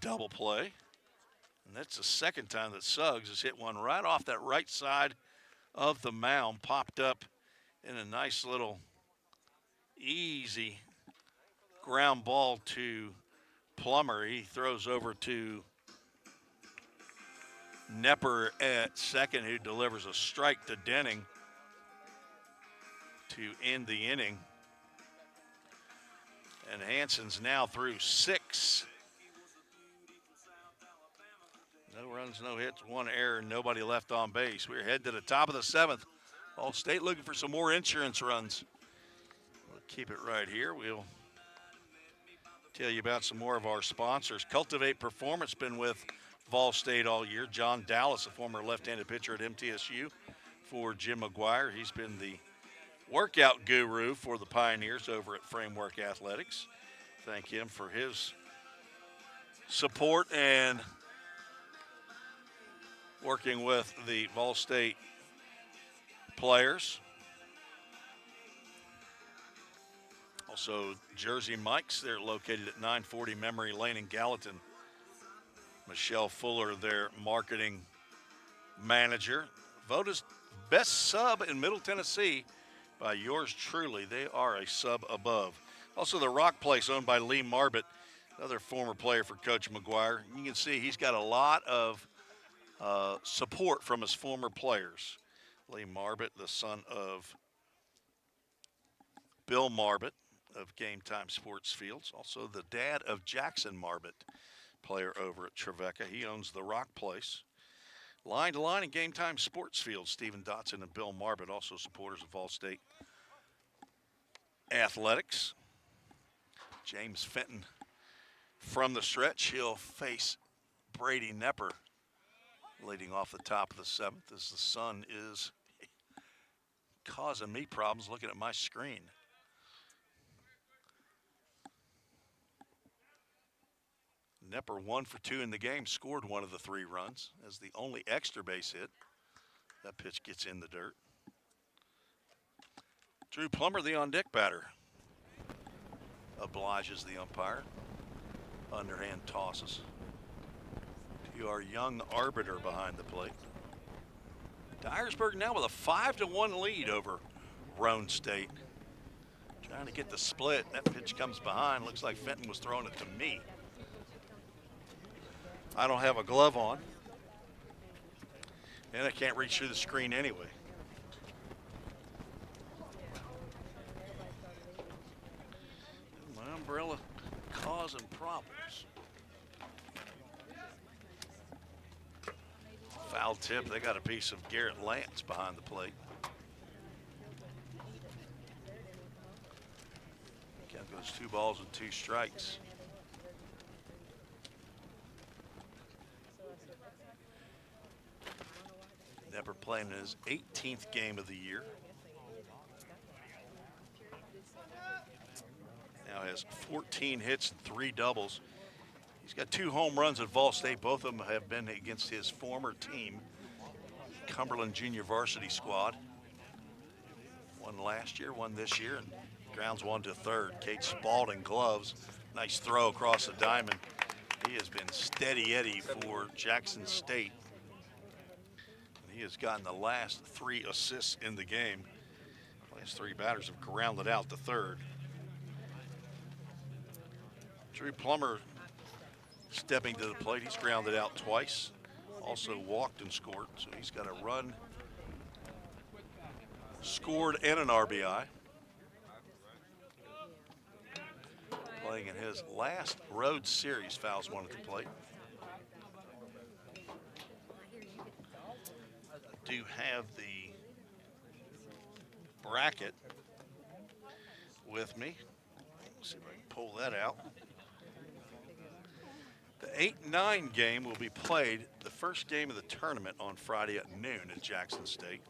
double play. And that's the second time that Suggs has hit one right off that right side of the mound, popped up in a nice little easy ground ball to Plummer. He throws over to Nepper at second, who delivers a strike to Denning to end the inning. And Hanson's now through 6. No runs, no hits, 1 error, nobody left on base. We're headed to the top of the 7th. All State looking for some more insurance runs. We'll keep it right here. We'll tell you about some more of our sponsors. Cultivate Performance, been with Vol State all year. John Dallas, a former left-handed pitcher at MTSU for Jim McGuire. He's been the workout guru for the Pioneers over at Framework Athletics. Thank him for his support and working with the Vol State players. Also, Jersey Mike's, they're located at 940 Memory Lane in Gallatin. Michelle Fuller, their marketing manager. Voted best sub in Middle Tennessee by yours truly. They are a sub above. Also, the Rock Place, owned by Lee Marbett, another former player for Coach McGuire. You can see he's got a lot of support from his former players. Lee Marbett, the son of Bill Marbett of Game Time Sports Fields. Also the dad of Jackson Marbett, player over at Trevecca. He owns the Rock Place. Line to Line and Game Time Sports Fields. Stephen Dotson and Bill Marbett, also supporters of Vol State Athletics. James Fenton from the stretch. He'll face Brady Nepper leading off the top of the 7th, as the sun is causing me problems looking at my screen. Nepper 1 for 2 in the game, scored 1 of the 3 runs as the only extra base hit. That pitch gets in the dirt. Drew Plummer, the on-deck batter, obliges the umpire. Underhand tosses to our young arbiter behind the plate. Dyersburg now with a 5-1 lead over Roan State. Trying to get the split. That pitch comes behind. Looks like Fenton was throwing it to me. I don't have a glove on. And I can't reach through the screen anyway. My umbrella causing problems. Foul tip. They got a piece of Garrett Lance behind the plate. Count goes 2 balls and 2 strikes. Never playing in his 18th game of the year. Now has 14 hits and 3 doubles. He's got 2 home runs at Vol State. Both of them have been against his former team, Cumberland Junior Varsity squad. One last year, one this year, and grounds one to third. Kate Spalding gloves. Nice throw across the diamond. He has been steady Eddie for Jackson State. He has gotten the last 3 assists in the game. Last 3 batters have grounded out the third. Drew Plummer stepping to the plate. He's grounded out twice. Also walked and scored, so he's got a run scored and an RBI. Playing in his last road series, fouls one at the plate. Do have the bracket with me. Let's see if I can pull that out. The 8-9 game will be played the first game of the tournament on Friday at noon at Jackson State.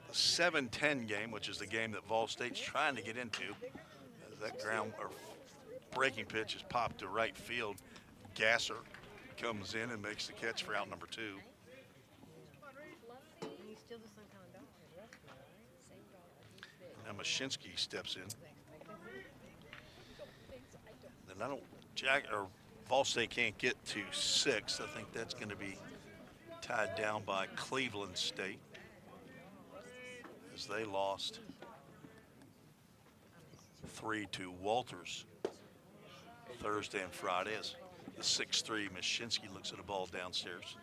The 7-10 game, which is the game that Vol State's trying to get into, as that ground or breaking pitch is popped to right field. Gasser comes in and makes the catch for out number 2. Now Mashinsky steps in. Then Vol State can't get to 6. I think that's going to be tied down by Cleveland State, as they lost 3 to Walters Thursday and Friday, as the 6-3 Mashinsky looks at a ball downstairs.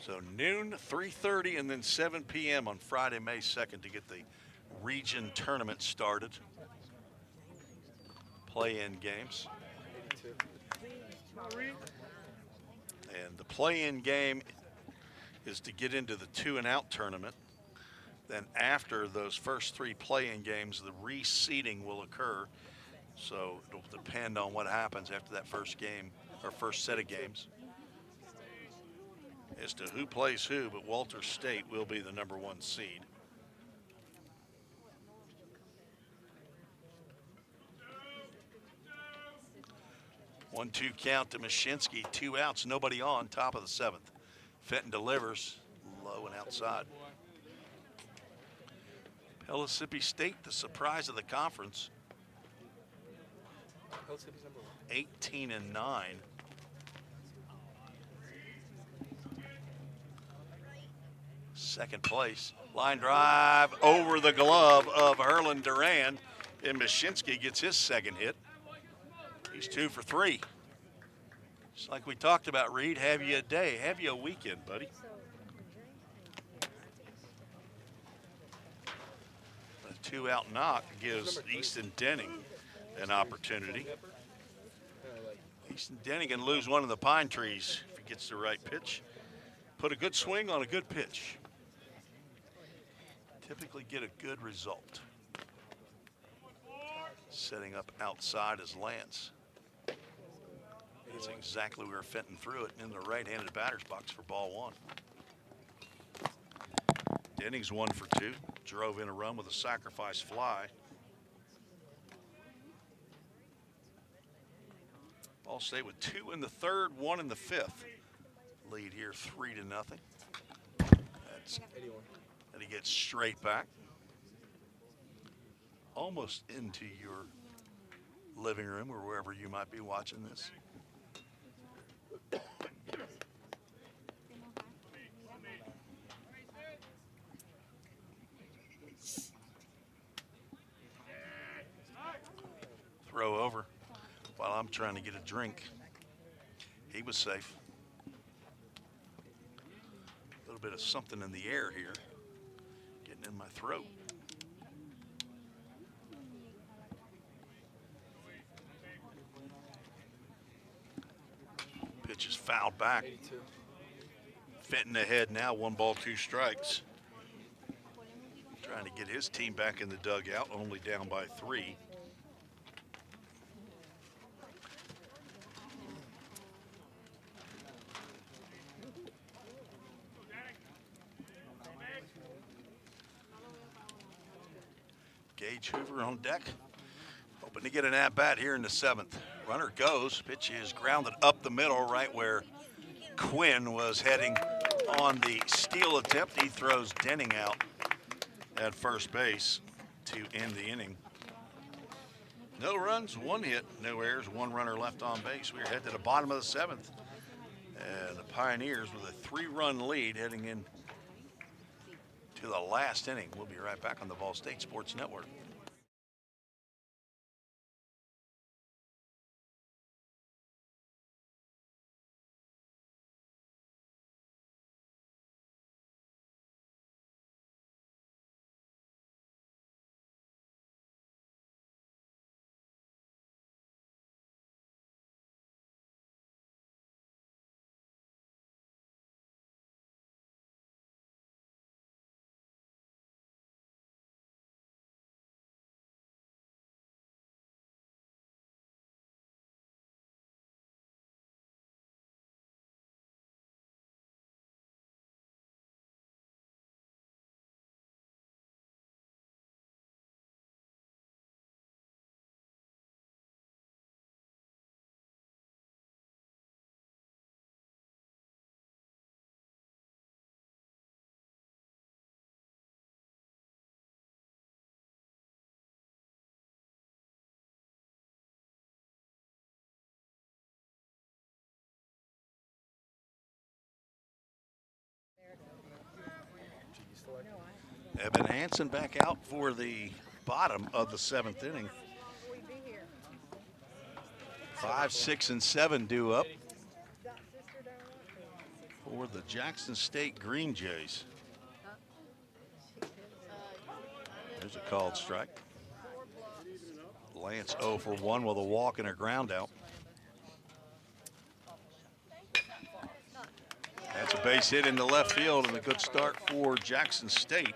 So noon, 3:30, and then 7 p.m. on Friday, May 2nd to get the region tournament started. Play-in games. And the play-in game is to get into the 2-and-out tournament. Then after those first 3 play-in games, the reseeding will occur. So it'll depend on what happens after that first game, or first set of games, as to who plays who, but Walters State will be the number 1 seed. One-two count to Mashinsky, 2 outs, nobody on, top of the 7th. Fenton delivers, low and outside. Pellissippi State, the surprise of the conference, 18-9. Second place, line drive over the glove of Erlen Duran, and Mashinsky gets his 2nd hit. He's 2 for 3. Just like we talked about, Reed, have you a day, have you a weekend, buddy. A 2-out knock gives Easton Denning an opportunity. Easton Denning can lose one of the pine trees if he gets the right pitch. Put a good swing on a good pitch. Typically get a good result. Setting up outside is Lance. That's exactly where Fenton threw it, in the right-handed batter's box for ball 1. Denning's 1 for 2. Drove in a run with a sacrifice fly. Ball State with 2 in the 3rd, 1 in the 5th. Lead here 3-0. And he gets straight back. Almost into your living room or wherever you might be watching this. throw over while I'm trying to get a drink. He was safe. A little bit of something in the air here, getting in my throat. Pitch is fouled back. Fenton ahead now, 1 ball, 2 strikes. Trying to get his team back in the dugout, only down by 3. Gage Hoover on deck, hoping to get an at-bat here in the 7th. Runner goes, pitch is grounded up the middle, right where Quinn was heading on the steal attempt. He throws Denning out at first base to end the inning. No runs, 1 hit, no errors, 1 runner left on base. We're headed to the bottom of the 7th. And the Pioneers with a 3-run lead heading in to the last inning. We'll be right back on the Vol State Sports Network. Evan Hansen back out for the bottom of the 7th inning. 5, 6, and 7 due up for the Jackson State Green Jays. There's a called strike. Lance 0 for 1 with a walk and a ground out. That's a base hit into left field and a good start for Jackson State.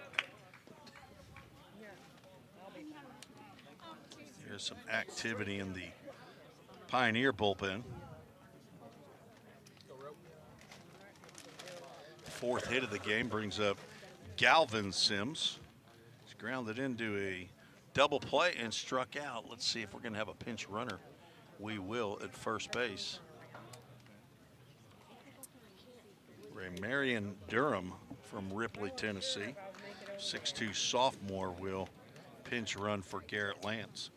There's some activity in the Pioneer bullpen. 4th hit of the game brings up Galvin Sims. He's grounded into a double play and struck out. Let's see if we're going to have a pinch runner. We will at first base. Marion Durham from Ripley, Tennessee. 6'2" sophomore will pinch run for Garrett Lance.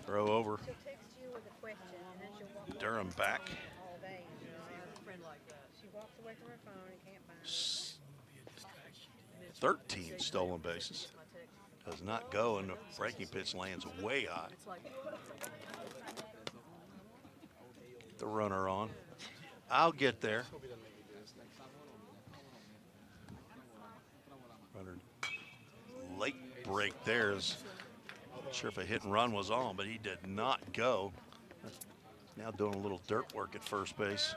Throw over. Durham back. 13 stolen bases. Does not go, and the breaking pitch lands way high. The runner on. I'll get there. Runner late break there. Is not sure if a hit and run was on, but he did not go. Now doing a little dirt work at first base.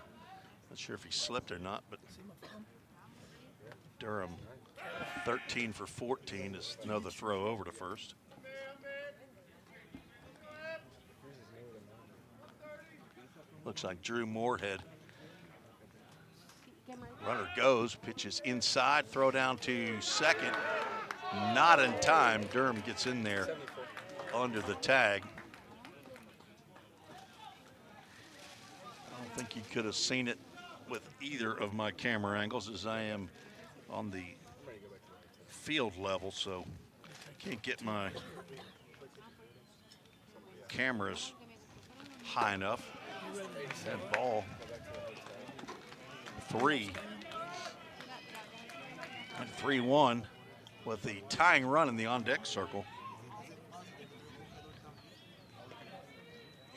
Not sure if he slipped or not, but Durham 13 for 14 is another throw over to first. Looks like Drew Moorhead. Runner goes, pitches inside, throw down to second. Not in time. Durham gets in there under the tag. I don't think you could have seen it with either of my camera angles, as I am on the field level, so can't get my cameras high enough. That ball 3. And 3-1 with the tying run in the on-deck circle.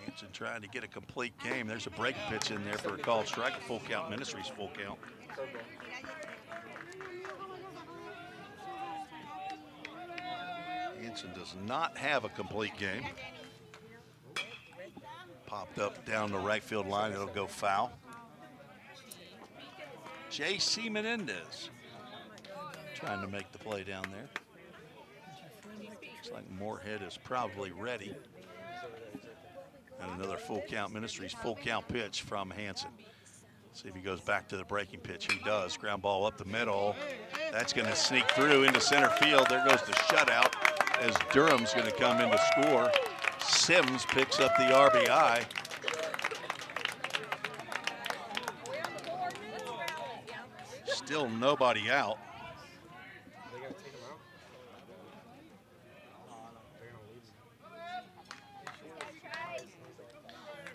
Hanson trying to get a complete game. There's a break pitch in there for a called strike, a full count. Ministries full count. Hanson does not have a complete game. Popped up down the right field line. It'll go foul. J.C. Menendez trying to make the play down there. Looks like Moorhead is probably ready. And another full count. Ministries full count pitch from Hanson. See if he goes back to the breaking pitch. He does. Ground ball up the middle. That's going to sneak through into center field. There goes the shutout as Durham's going to come in to score. Sims picks up the RBI. Still nobody out.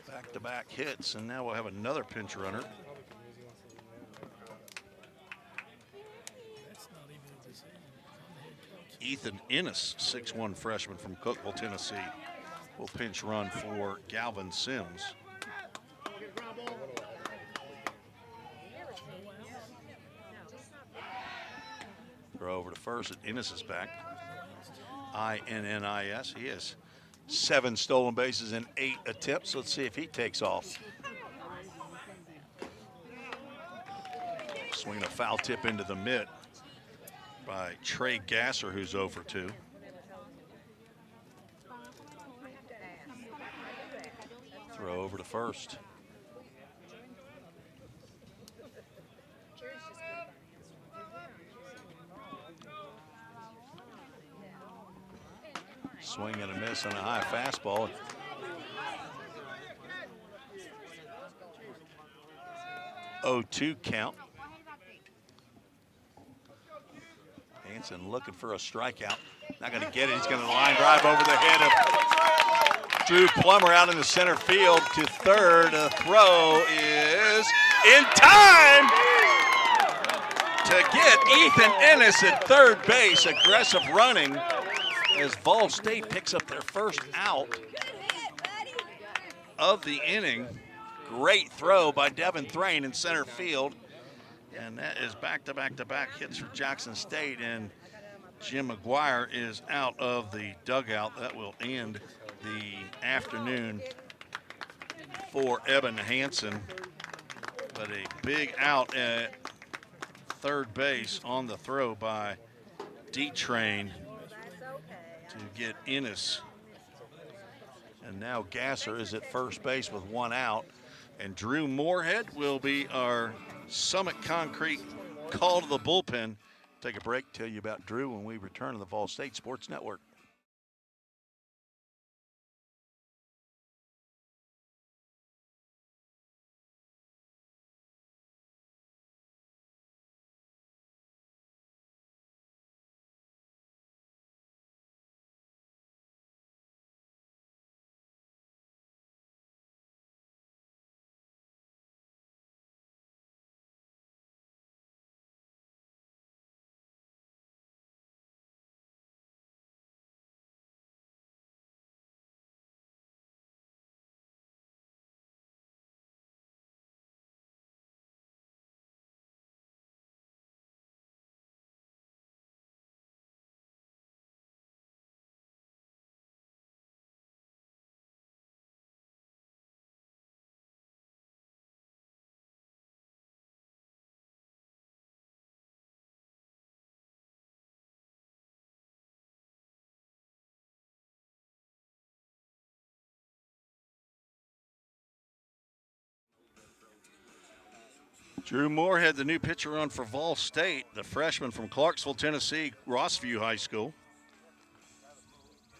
Back-to-back hits, and now we'll have another pinch runner. Ethan Ennis, 6'1" freshman from Cookeville, Tennessee, will pinch run for Galvin Sims. Throw over to first, and Ennis is back. I-N-N-I-S. He has 7 stolen bases in 8 attempts. Let's see if he takes off. Swinging a foul tip into the mitt by Trey Gasser, who's 0 for 2. Throw over to first. Swing and a miss on a high fastball. Oh-2 count. Hanson looking for a strikeout. Not going to get it. He's going to line drive over the head of Drew Plummer out in the center field to third. The throw is in time to get Ethan Ennis at third base. Aggressive running as Vol State picks up their first out of the inning. Great throw by Devin Thrain in center field. And that is back-to-back-to-back hits for Jackson State. And Jim McGuire is out of the dugout. That will end the afternoon for Eben Hanson. But a big out at third base on the throw by D-Train to get Ennis. And now Gasser is at first base with 1 out. And Drew Moorhead will be our Summit Concrete call to the bullpen. Take a break, tell you about Drew when we return to the Vol State Sports Network. Drew Moorhead, the new pitcher on for Vol State, the freshman from Clarksville, Tennessee, Rossview High School.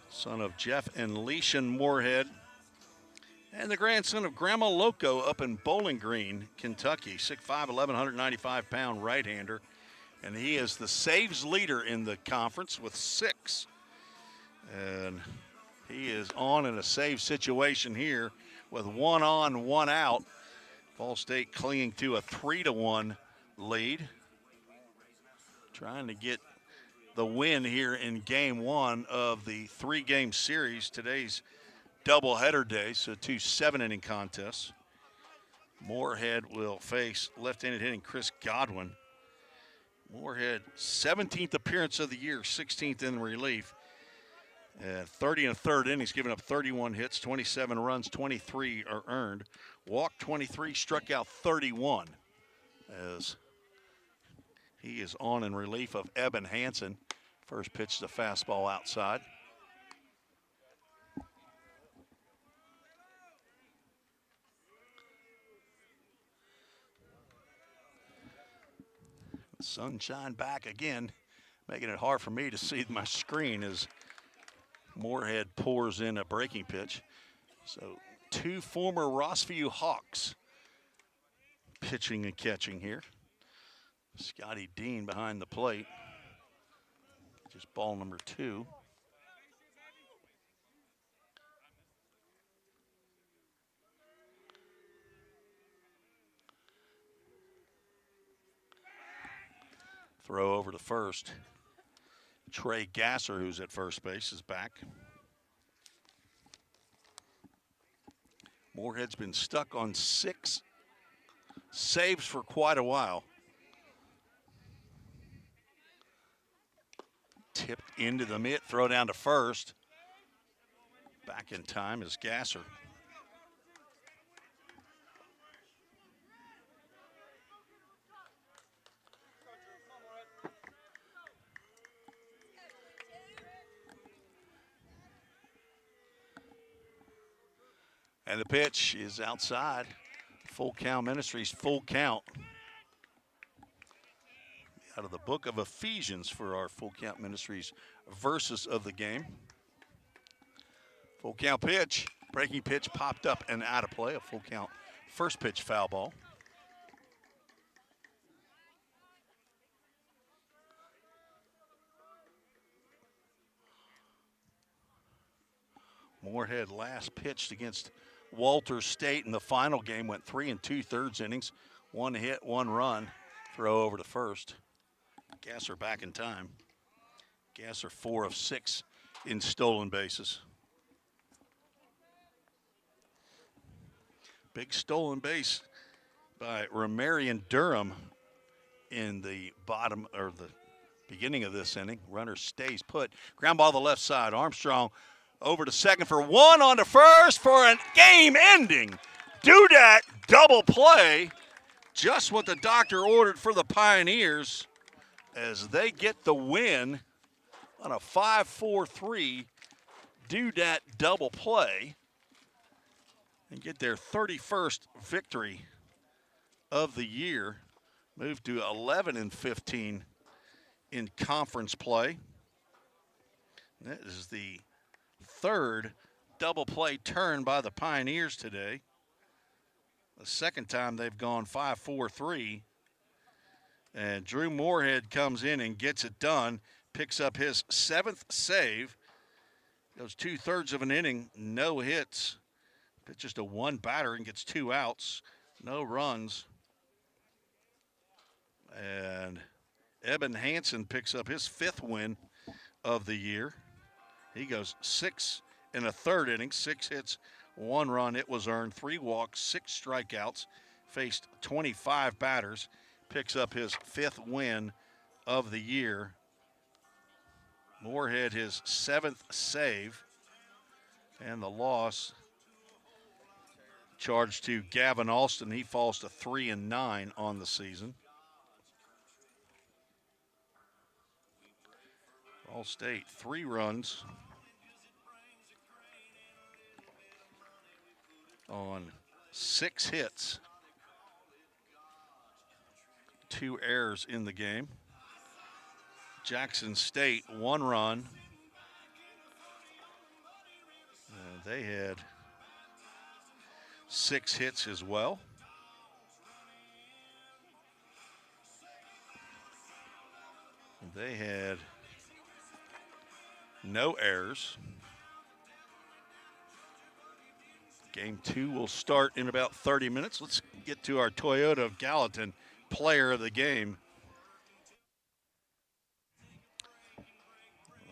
Son of Jeff and Leishan Moorhead. And the grandson of Grandma Loco up in Bowling Green, Kentucky. 6'5", 195-pound right-hander. And he is the saves leader in the conference with 6. And he is on in a save situation here with 1 on, 1 out. Ball State clinging to a 3-1 lead. Trying to get the win here in game one of the 3-game series. Today's doubleheader day, so 2 7-inning contests. Moorhead will face left-handed hitting Chris Godwin. Moorhead, 17th appearance of the year, 16th in relief. 30 1/3 innings, giving up 31 hits, 27 runs, 23 are earned. Walked 23, struck out 31 as he is on in relief of Eben Hansen. First pitch, the fastball outside. Sunshine back again, making it hard for me to see my screen as Moorhead pours in a breaking pitch. So 2 former Rossview Hawks pitching and catching here. Scotty Dean behind the plate. Just ball number 2. Throw over to first. Trey Gasser, who's at first base, is back. Moorhead's been stuck on 6 saves for quite a while. Tipped into the mitt, throw down to first. Back in time is Gasser. And the pitch is outside. Full Count Ministries, full count. Out of the book of Ephesians for our Full Count Ministries verses of the game. Full count pitch, breaking pitch popped up and out of play. A full count first pitch foul ball. Moorhead last pitched against Walter State in the final game, went 3 2/3 innings, 1 hit, 1 run, throw over to first. Gasser back in time. Gasser 4 of 6 in stolen bases. Big stolen base by Romarian Durham in the bottom or the beginning of this inning. Runner stays put. Ground ball to the left side. Armstrong over to second for 1, on to first for a game-ending Dudat double play. Just what the doctor ordered for the Pioneers as they get the win on a 5-4-3 Dudat double play and get their 31st victory of the year. Move to 11-15 in conference play. That is the 3rd double play turn by the Pioneers today. The 2nd time they've gone 5-4-3. And Drew Moorhead comes in and gets it done, picks up his 7th save. Goes 2/3 of an inning, no hits. Pitches to 1 batter and gets 2 outs, no runs. And Eben Hansen picks up his 5th win of the year. He goes 6 1/3 innings, 6 hits, 1 run. It was earned, 3 walks, 6 strikeouts, faced 25 batters, picks up his 5th win of the year. Moorhead his 7th save, and the loss charged to Gavin Alston. He falls to 3-9 on the season. All State 3 runs on 6 hits, 2 errors in the game. Jackson State 1 run. They had 6 hits as well. They had no errors. Game 2 will start in about 30 minutes. Let's get to our Toyota of Gallatin player of the game.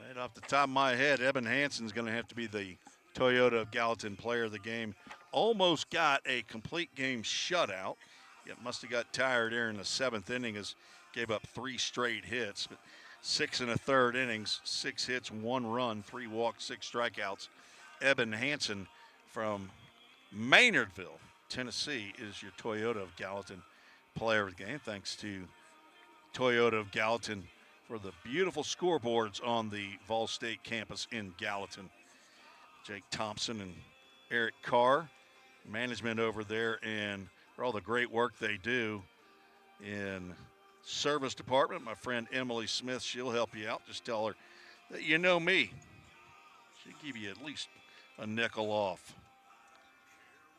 Right off the top of my head, Eben Hansen's going to have to be the Toyota of Gallatin player of the game. Almost got a complete game shutout. It must have got tired there in the 7th inning as gave up 3 straight hits. But 6 1/3 innings, 6 hits, 1 run, 3 walks, 6 strikeouts. Eben Hansen from Maynardville, Tennessee, is your Toyota of Gallatin player of the game. Thanks to Toyota of Gallatin for the beautiful scoreboards on the Vol State campus in Gallatin. Jake Thompson and Eric Carr, management over there, and for all the great work they do in service department. My friend Emily Smith, she'll help you out. Just tell her that you know me. She'll give you at least a nickel off.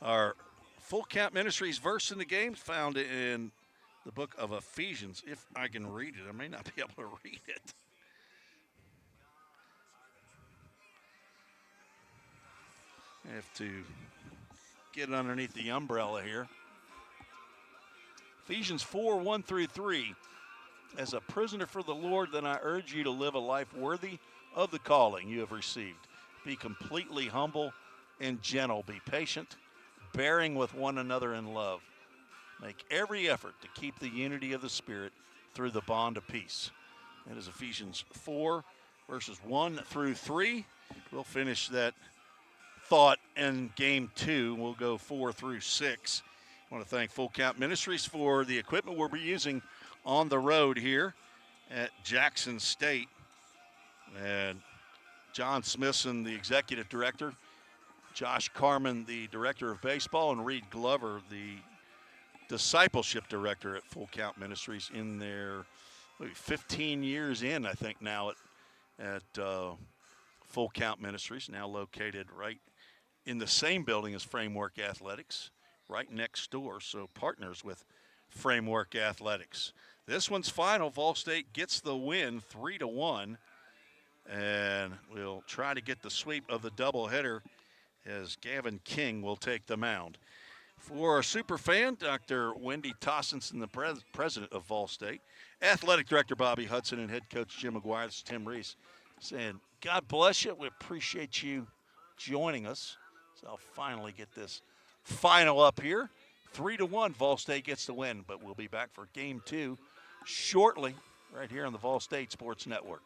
Our Full Count Ministries verse in the game found in the book of Ephesians. If I can read it, I may not be able to read it. I have to get underneath the umbrella here. Ephesians 4:1-3. As a prisoner for the Lord, then I urge you to live a life worthy of the calling you have received. Be completely humble and gentle. Be patient, bearing with one another in love. Make every effort to keep the unity of the Spirit through the bond of peace. That is Ephesians 4, verses 1-3. We'll finish that thought in game 2. We'll go 4-6. I want to thank Full Count Ministries for the equipment we'll be using on the road here at Jackson State. And John Smithson, the executive director, Josh Carman, the director of baseball, and Reed Glover, the discipleship director at Full Count Ministries, in their 15 years in, I think, now at Full Count Ministries, now located right in the same building as Framework Athletics, right next door, so partners with Framework Athletics. This one's final. Vol State gets the win 3-1, and we'll try to get the sweep of the doubleheader as Gavin King will take the mound. For our super fan, Dr. Wendy Tossenson, the president of Vol State, athletic director Bobby Hudson, and head coach Jim McGuire, this is Tim Reese, saying, God bless you. We appreciate you joining us. So I'll finally get this final up here. 3-1, Vol State gets the win, but we'll be back for game 2 shortly right here on the Vol State Sports Network.